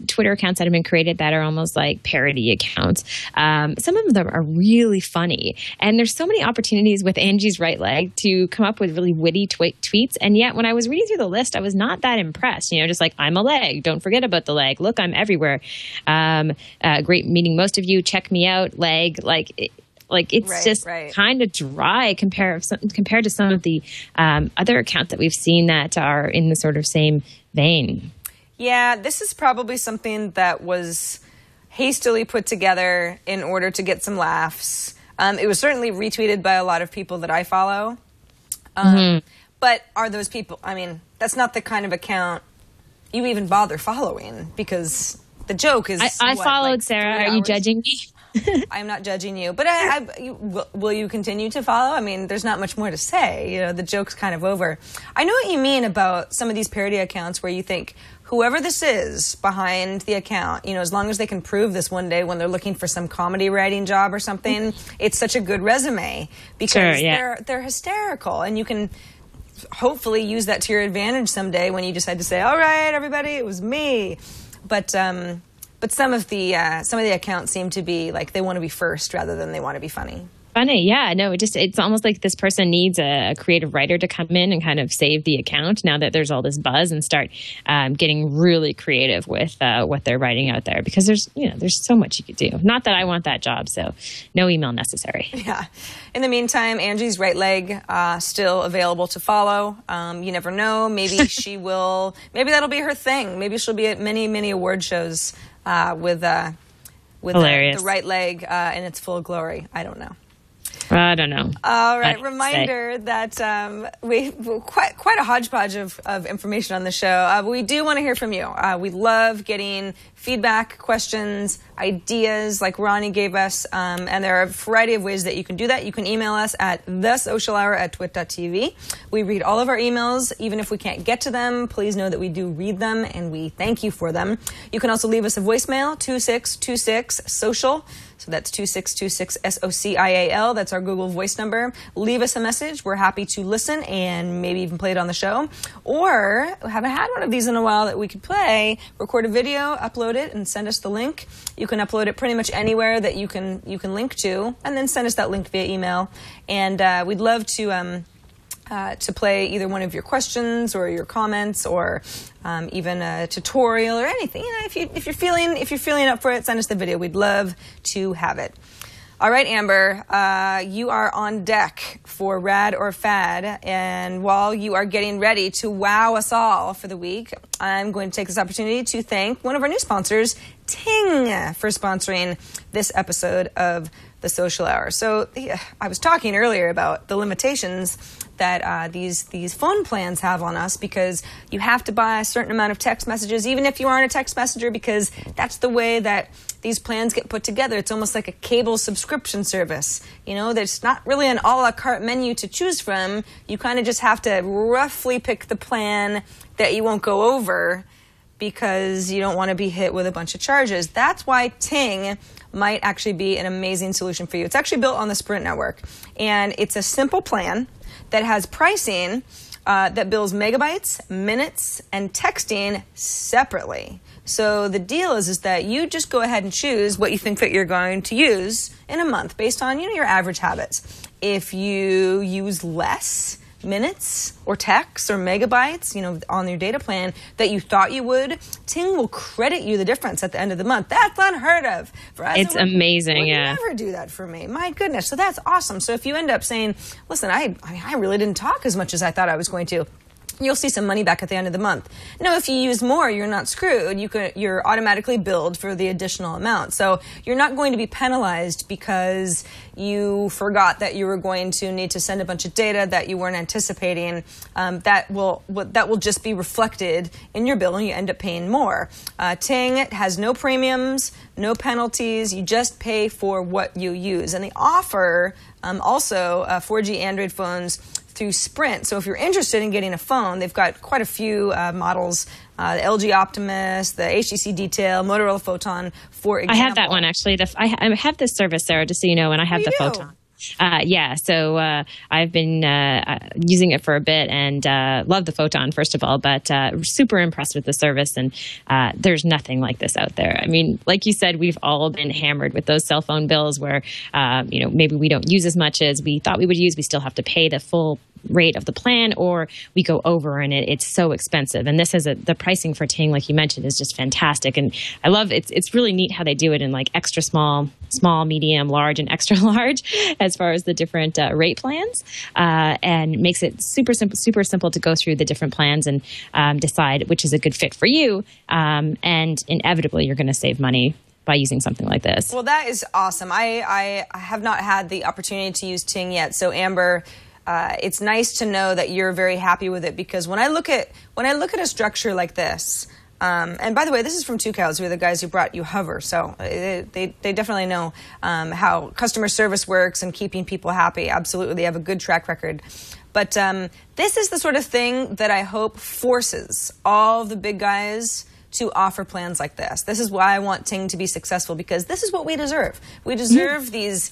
Twitter accounts that have been created that are almost like parody accounts, some of them are really funny. And there's so many opportunities with Angie's Right Leg to come up with really witty tweets. And yet when I was reading through the list, I was not that impressed. Just like, I'm a leg. Don't forget about the leg. Look, I'm everywhere. Great meeting most of you. Check me out. Leg. It's kind of dry compared to some of the other accounts that we've seen that are in the sort of same vein. Yeah, this is probably something that was hastily put together in order to get some laughs. It was certainly retweeted by a lot of people that I follow. But are those people, that's not the kind of account you even bother following, because the joke is... I followed, Sarah. Are you judging me? I'm not judging you, but will you continue to follow? There's not much more to say. The joke's kind of over. I know what you mean about some of these parody accounts where you think, whoever this is behind the account, as long as they can prove this one day when they're looking for some comedy writing job or something, it's such a good resume because they're hysterical, and you can hopefully use that to your advantage someday when you decide to say, all right, everybody, it was me. But some of the accounts seem to be like they want to be first rather than they want to be funny. Funny, yeah. No, it's almost like this person needs a creative writer to come in and kind of save the account now that there's all this buzz, and start getting really creative with what they're writing out there, because there's so much you could do. Not that I want that job, so no email necessary. Yeah. In the meantime, Angie's Right Leg still available to follow. You never know. Maybe maybe that'll be her thing. Maybe she'll be at many award shows with the right leg in its full glory. I don't know. I don't know. All right. Reminder that we quite a hodgepodge of information on the show. We do want to hear from you. We love getting feedback, questions, ideas like Ronnie gave us. And there are a variety of ways that you can do that. You can email us at thesocialhour@twit.tv. We read all of our emails. Even if we can't get to them, please know that we do read them and we thank you for them. You can also leave us a voicemail, 2626-SOCIAL. So that's 2626 SOCIAL. That's our Google Voice number. Leave us a message. We're happy to listen and maybe even play it on the show. Or we haven't had one of these in a while that we could play. Record a video, upload it, and send us the link. You can upload it pretty much anywhere that you can link to, and then send us that link via email. And we'd love to play either one of your questions or your comments, or even a tutorial or anything. You know, if you're feeling up for it, send us the video. We'd love to have it. All right, Amber, you are on deck for Rad or Fad, and while you are getting ready to wow us all for the week, I'm going to take this opportunity to thank one of our new sponsors, Ting, for sponsoring this episode of The Social Hour. So I was talking earlier about the limitations that these phone plans have on us, because you have to buy a certain amount of text messages, even if you aren't a text messenger, because that's the way that these plans get put together. It's almost like a cable subscription service. You know, there's not really an a la carte menu to choose from. You kind of just have to roughly pick the plan that you won't go over, because you don't want to be hit with a bunch of charges. That's why Ting might actually be an amazing solution for you. It's actually built on the Sprint network, and it's a simple plan that has pricing that bills megabytes, minutes, and texting separately. So the deal is that you just go ahead and choose what you think that you're going to use in a month based on, your average habits. If you use less minutes or texts or megabytes, on your data plan that you thought you would, Ting will credit you the difference at the end of the month. That's unheard of. For us, it's amazing, yeah. Never do that for me. My goodness. So that's awesome. So if you end up saying, listen, I really didn't talk as much as I thought I was going to, you'll see some money back at the end of the month. Now, if you use more, you're not screwed. You're automatically billed for the additional amount. So you're not going to be penalized because you forgot that you were going to need to send a bunch of data that you weren't anticipating. That will just be reflected in your bill, and you end up paying more. Ting has no premiums, no penalties. You just pay for what you use. And they offer also 4G Android phones through Sprint. So if you're interested in getting a phone, they've got quite a few models, the LG Optimus, the HTC Detail, Motorola Photon, for example. I have that one, actually. I have this service, Sarah, just so you know, and I have the Photon. So I've been using it for a bit and love the Photon, first of all, but super impressed with the service, and there's nothing like this out there. I mean, like you said, we've all been hammered with those cell phone bills where, maybe we don't use as much as we thought we would use. We still have to pay the full rate of the plan, or we go over and it's so expensive. And this is the pricing for Ting, like you mentioned, is just fantastic. And I love it's really neat how they do it in like extra small, medium, large, and extra large as far as the different rate plans, and makes it super simple to go through the different plans and decide which is a good fit for you. And inevitably, you're going to save money by using something like this. Well, that is awesome. I have not had the opportunity to use Ting yet. So Amber, it's nice to know that you're very happy with it, because when I look at a structure like this, and by the way, this is from Two Cows, who are the guys who brought you Hover, so they definitely know how customer service works and keeping people happy. Absolutely, they have a good track record. But this is the sort of thing that I hope forces all the big guys to offer plans like this. This is why I want Ting to be successful, because this is what we deserve. We deserve these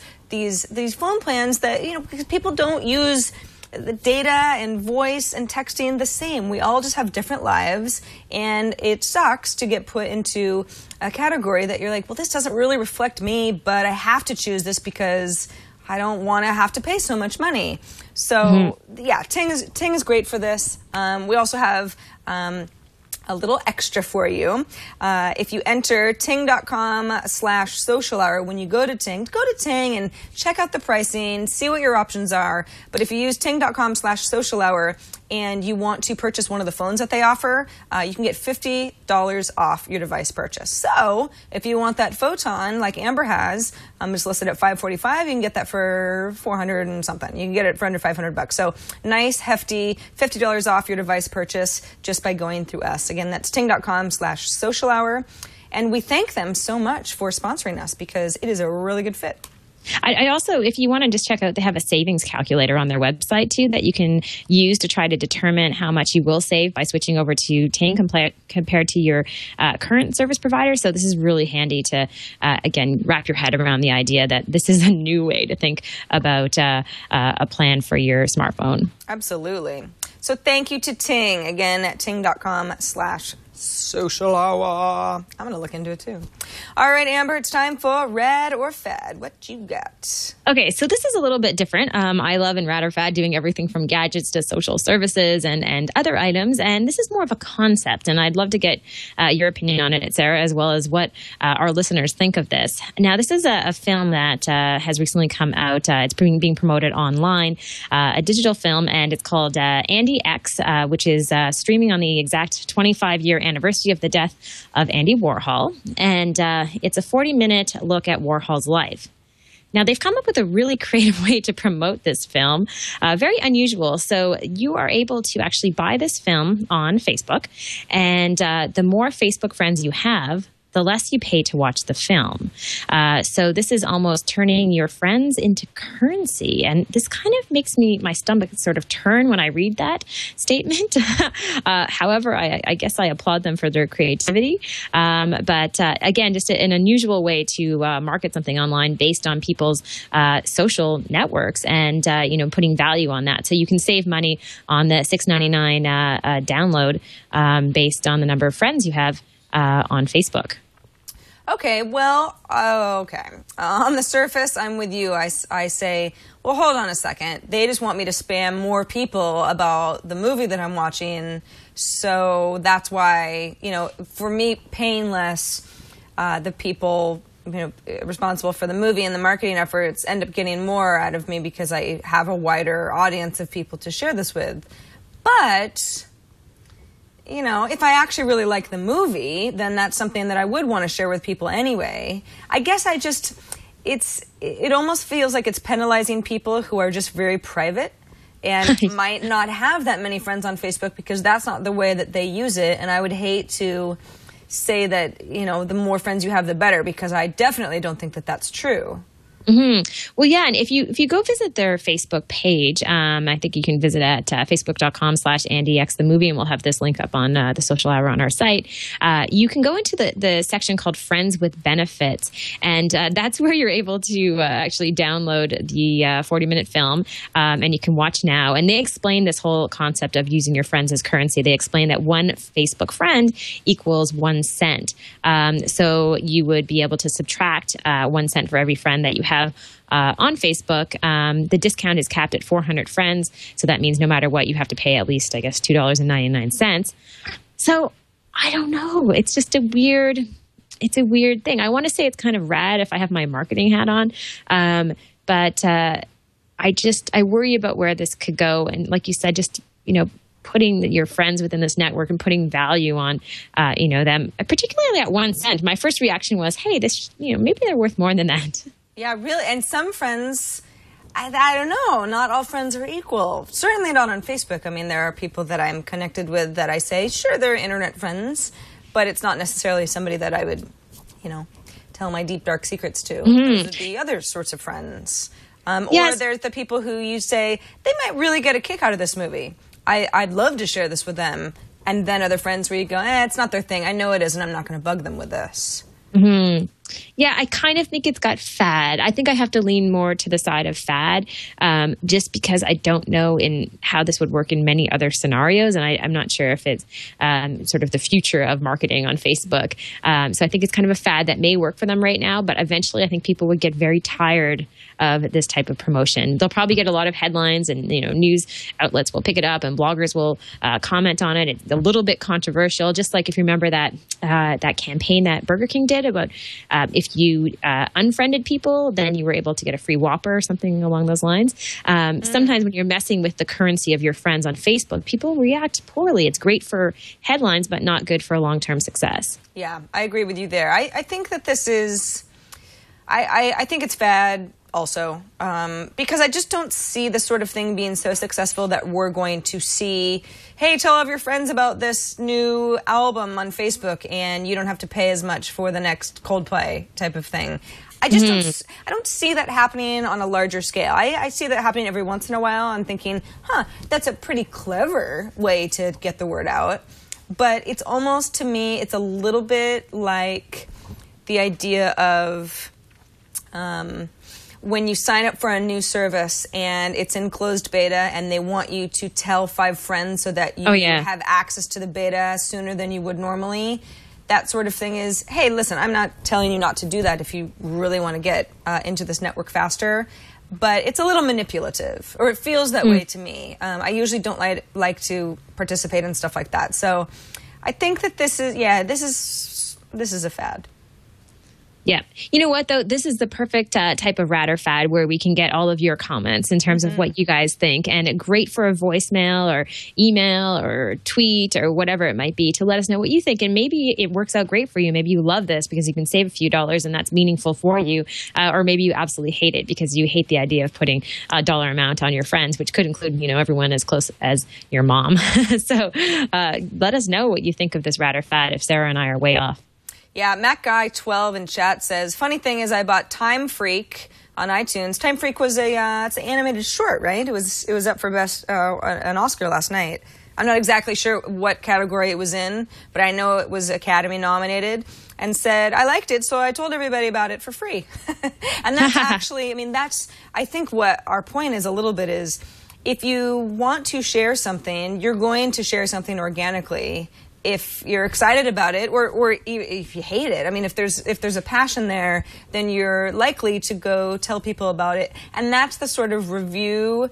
phone plans that, because people don't use the data and voice and texting the same. We all just have different lives, and it sucks to get put into a category that you're like, well, this doesn't really reflect me, but I have to choose this because I don't want to have to pay so much money. So yeah, Ting is great for this. We also have a little extra for you. If you enter ting.com/social hour, when you go to Ting and check out the pricing, see what your options are. But if you use ting.com/social hour and you want to purchase one of the phones that they offer, you can get $50 off your device purchase. So if you want that Photon like Amber has, it's listed at $545, you can get that for $400 and something. You can get it for under $500. So nice, hefty $50 off your device purchase just by going through us. Again, that's ting.com/social hour. And we thank them so much for sponsoring us because it is a really good fit. I also, if you want to just check out, they have a savings calculator on their website too that you can use to try to determine how much you will save by switching over to Ting compared to your current service provider. So this is really handy to, again, wrap your head around the idea that this is a new way to think about a plan for your smartphone. Absolutely. So thank you to Ting, again, at ting.com/social hour. I'm going to look into it too. All right, Amber, it's time for Rad or Fad. What you got? Okay, so this is a little bit different. I love in Rad or Fad doing everything from gadgets to social services and other items. And this is more of a concept. And I'd love to get your opinion on it, Sarah, as well as what our listeners think of this. Now, this is a film that has recently come out. It's being promoted online, a digital film, and it's called Andy X, which is streaming on the exact 25-year anniversary of the death of Andy Warhol. And it's a 40-minute look at Warhol's life. Now, they've come up with a really creative way to promote this film, very unusual. So you are able to actually buy this film on Facebook, and the more Facebook friends you have, the less you pay to watch the film. So this is almost turning your friends into currency. And this kind of makes my stomach sort of turn when I read that statement. However, I guess I applaud them for their creativity. But again, just an unusual way to market something online based on people's social networks and, putting value on that. So you can save money on the $6.99 download based on the number of friends you have on Facebook. Okay, well, okay. On the surface, I'm with you. I say, well, hold on a second. They just want me to spam more people about the movie that I'm watching. So that's why, for me, paying less, the people, responsible for the movie and the marketing efforts end up getting more out of me because I have a wider audience of people to share this with. But if I actually really like the movie, then that's something that I would want to share with people anyway. I guess it almost feels like it's penalizing people who are just very private and might not have that many friends on Facebook because that's not the way that they use it. And I would hate to say that, the more friends you have, the better, because I definitely don't think that that's true. Mm-hmm. Well, yeah, and if you go visit their Facebook page, I think you can visit at facebook.com/AndyX the movie, and we'll have this link up on the Social Hour on our site. You can go into the section called Friends with Benefits, and that's where you're able to actually download the 40-minute film, and you can watch now. And they explain this whole concept of using your friends as currency. They explain that one Facebook friend equals 1 cent. So you would be able to subtract 1 cent for every friend that you have on Facebook. The discount is capped at 400 friends. So that means no matter what, you have to pay at least, I guess, $2.99. So I don't know. It's just a weird thing. I want to say it's kind of rad if I have my marketing hat on. But I worry about where this could go. And like you said, just, putting your friends within this network and putting value on, them, particularly at 1 cent. My first reaction was, hey, this, maybe they're worth more than that. Yeah, really. And some friends, I don't know, not all friends are equal. Certainly not on Facebook. I mean, there are people that I'm connected with that I say, sure, they're internet friends, but it's not necessarily somebody that I would, tell my deep, dark secrets to. Mm-hmm. Those would be other sorts of friends. Yes. Or there's the people who you say, they might really get a kick out of this movie. I'd love to share this with them. And then other friends where you go, it's not their thing. I know it is, and I'm not going to bug them with this. Mm-hmm. Yeah, I kind of think it's got fad. I think I have to lean more to the side of fad, just because I don't know in how this would work in many other scenarios, and I'm not sure if it's sort of the future of marketing on Facebook. So I think it's kind of a fad that may work for them right now, but eventually I think people would get very tired of this type of promotion. They'll probably get a lot of headlines, and news outlets will pick it up, and bloggers will comment on it. It's a little bit controversial, just like if you remember that campaign that Burger King did about if you unfriended people, then you were able to get a free Whopper or something along those lines. Sometimes when you're messing with the currency of your friends on Facebook, people react poorly. It's great for headlines, but not good for long-term success. Yeah, I agree with you there. I think that this is, I think it's fad also, because I just don't see this sort of thing being so successful that we're going to see, hey, tell all of your friends about this new album on Facebook and you don't have to pay as much for the next Coldplay type of thing. I just don't see that happening on a larger scale. I see that happening every once in a while. I'm thinking, that's a pretty clever way to get the word out. But it's almost, to me, it's a little bit like the idea of when you sign up for a new service and it's in closed beta and they want you to tell 5 friends so that you have access to the beta sooner than you would normally. That sort of thing is, hey, listen, I'm not telling you not to do that if you really want to get into this network faster, but it's a little manipulative, or it feels that way to me. I usually don't like to participate in stuff like that. So I think that this is a fad. Yeah. You know what, though? This is the perfect type of rad or fad where we can get all of your comments in terms of what you guys think. And great for a voicemail or email or tweet or whatever it might be to let us know what you think. And maybe it works out great for you. Maybe you love this because you can save a few dollars and that's meaningful for you. Or maybe you absolutely hate it because you hate the idea of putting a dollar amount on your friends, which could include, everyone as close as your mom. So let us know what you think of this rad or fad if Sarah and I are way off. Yeah, MacGuy12 in chat says, funny thing is I bought Time Freak on iTunes. Time Freak was it's an animated short, right? It was up for best an Oscar last night. I'm not exactly sure what category it was in, but I know it was Academy nominated, and said I liked it, so I told everybody about it for free. And that's actually, I think what our point is a little bit is, if you want to share something, you're going to share something organically. If you're excited about it, or if you hate it, if there's a passion there, then you're likely to go tell people about it. And that's the sort of review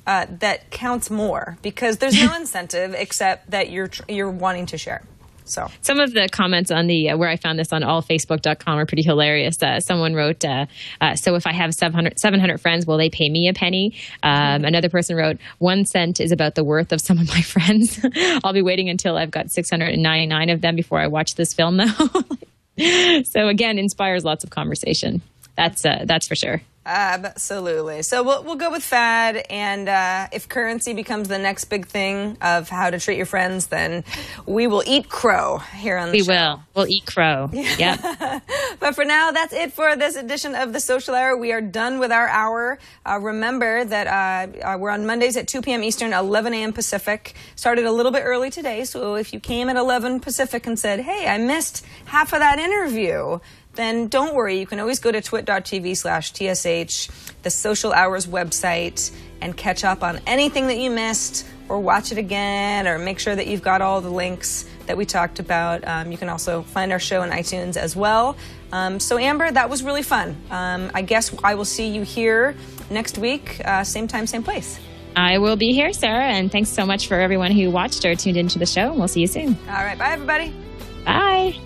that counts more, because there's no incentive except that you're wanting to share. So some of the comments on the where I found this on allfacebook.com are pretty hilarious. Someone wrote, so if I have 700 friends, will they pay me a penny? Another person wrote, 1 cent is about the worth of some of my friends. I'll be waiting until I've got 699 of them before I watch this film, though. So again, inspires lots of conversation. That's for sure. Absolutely. So we'll go with fad, and if currency becomes the next big thing of how to treat your friends, then we will eat crow here on the show. We will. We'll eat crow. Yeah. But for now, that's it for this edition of the Social Hour. We are done with our hour. Remember that we're on Mondays at 2 p.m. Eastern, 11 a.m. Pacific. Started a little bit early today, so if you came at 11 Pacific and said, hey, I missed half of that interview, then don't worry. You can always go to twit.tv/TSH, the Social Hours website, and catch up on anything that you missed, or watch it again, or make sure that you've got all the links that we talked about. You can also find our show on iTunes as well. So Amber, that was really fun. I guess I will see you here next week, same time, same place. I will be here, Sarah, and thanks so much for everyone who watched or tuned into the show. We'll see you soon. All right. Bye, everybody. Bye.